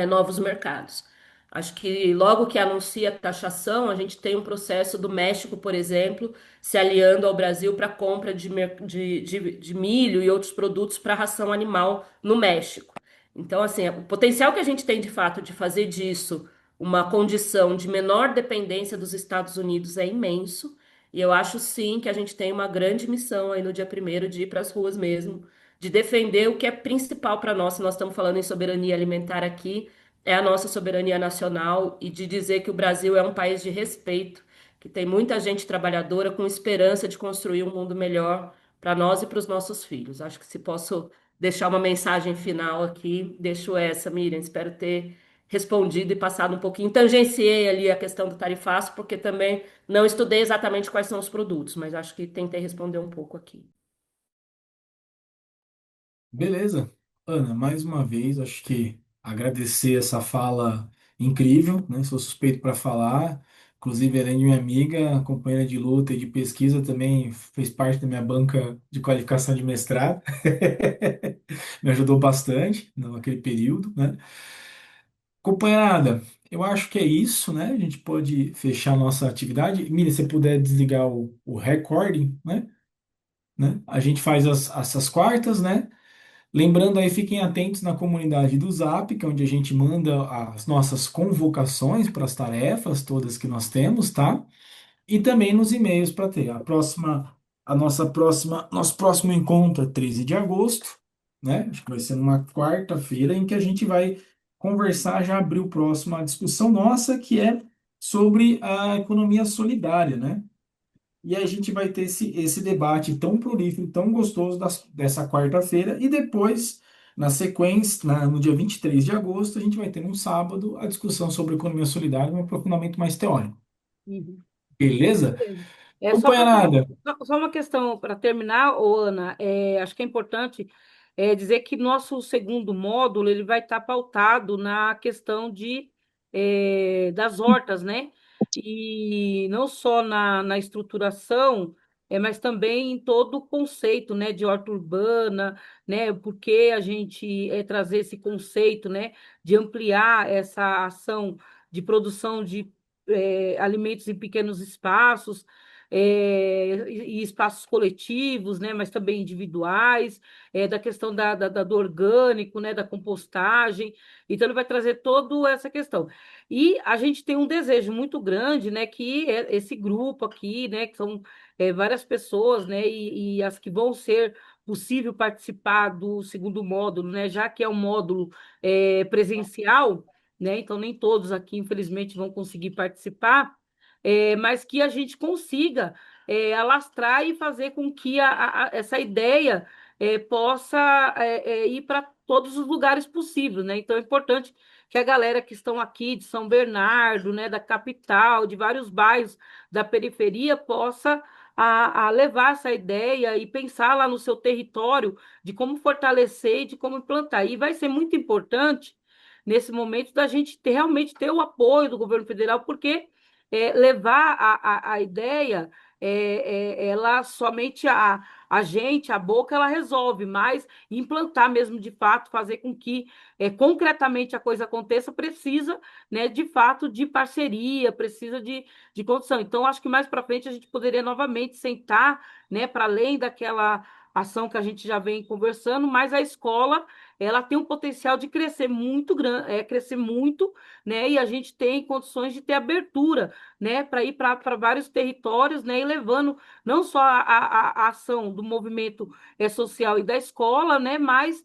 novos mercados. Acho que logo que anuncia a taxação, a gente tem um processo do México, por exemplo, se aliando ao Brasil para compra de milho e outros produtos para ração animal no México. Então, assim, o potencial que a gente tem de fato de fazer disso uma condição de menor dependência dos Estados Unidos é imenso. E eu acho sim que a gente tem uma grande missão aí no dia 1º de ir para as ruas mesmo, de defender o que é principal para nós. Se nós estamos falando em soberania alimentar aqui, é a nossa soberania nacional, e de dizer que o Brasil é um país de respeito, que tem muita gente trabalhadora com esperança de construir um mundo melhor para nós e para os nossos filhos. Acho que se posso deixar uma mensagem final aqui, deixo essa, Miriam. Espero ter respondido e passado um pouquinho. Tangenciei ali a questão do tarifaço, porque também não estudei exatamente quais são os produtos, mas acho que tentei responder um pouco aqui. Beleza. Ana, mais uma vez, acho que agradecer essa fala incrível, né? Sou suspeito para falar. Inclusive, além de minha amiga, companheira de luta e de pesquisa, também fez parte da minha banca de qualificação de mestrado. Me ajudou bastante naquele período, né? Companheirada, eu acho que é isso, né? A gente pode fechar a nossa atividade. Miriam, se você puder desligar o recording, né? A gente faz essas quartas, né? Lembrando aí, fiquem atentos na comunidade do Zap, que é onde a gente manda as nossas convocações para as tarefas todas que nós temos, tá? E também nos e-mails para ter. Nosso próximo encontro é 13 de agosto, né? Acho que vai ser numa quarta-feira em que a gente vai conversar, já abrir o próximo a discussão nossa, que é sobre a economia solidária, né? E aí a gente vai ter esse debate tão prolífero, tão gostoso dessa quarta-feira, e depois, na sequência, no dia 23 de agosto, a gente vai ter no sábado a discussão sobre economia solidária, um aprofundamento mais teórico. Uhum. Beleza? Beleza. É só para Companheirada, só uma questão para terminar, ô, Ana, acho que é importante dizer que nosso segundo módulo ele vai estar pautado na questão das hortas, né? E não só na estruturação, mas também em todo o conceito, né, de horta urbana, né? Porque a gente trazer esse conceito, né, de ampliar essa ação de produção de alimentos em pequenos espaços, e espaços coletivos, né, mas também individuais, da questão do orgânico, né, da compostagem. Então, ele vai trazer toda essa questão. E a gente tem um desejo muito grande, né, que é esse grupo aqui, né, que são várias pessoas, né, e as que vão ser possível participar do segundo módulo, né, já que é um módulo presencial, né? Então, nem todos aqui, infelizmente, vão conseguir participar, mas que a gente consiga alastrar e fazer com que essa ideia possa ir para todos os lugares possíveis, né? Então, é importante que a galera que estão aqui de São Bernardo, né, da capital, de vários bairros da periferia, possa a levar essa ideia e pensar lá no seu território de como fortalecer e de como implantar. E vai ser muito importante nesse momento da gente realmente ter o apoio do governo federal, porque levar a ideia, ela somente a gente, a boca, ela resolve, mas implantar mesmo de fato, fazer com que concretamente a coisa aconteça, precisa, né, de fato, de parceria, precisa de condição. Então, acho que mais para frente a gente poderia novamente sentar, né, para além daquela ação que a gente já vem conversando, mas a escola ela tem um potencial de crescer muito grande, crescer muito, né? E a gente tem condições de ter abertura, né? Para ir para vários territórios, né? E levando não só a ação do movimento social e da escola, né? Mas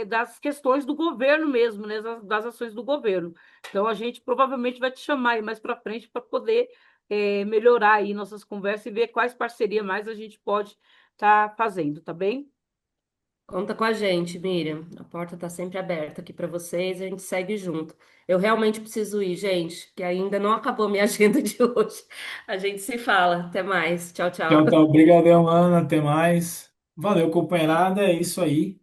das questões do governo mesmo, né? Das ações do governo. Então a gente provavelmente vai te chamar aí mais para frente para poder melhorar aí nossas conversas e ver quais parcerias mais a gente pode estar fazendo, tá bem? Conta com a gente, Miriam. A porta está sempre aberta aqui para vocês, a gente segue junto. Eu realmente preciso ir, gente, que ainda não acabou minha agenda de hoje. A gente se fala. Até mais. Tchau, tchau, tchau. tchau. Obrigadão, Ana. Até mais. Valeu, companheirada. É isso aí.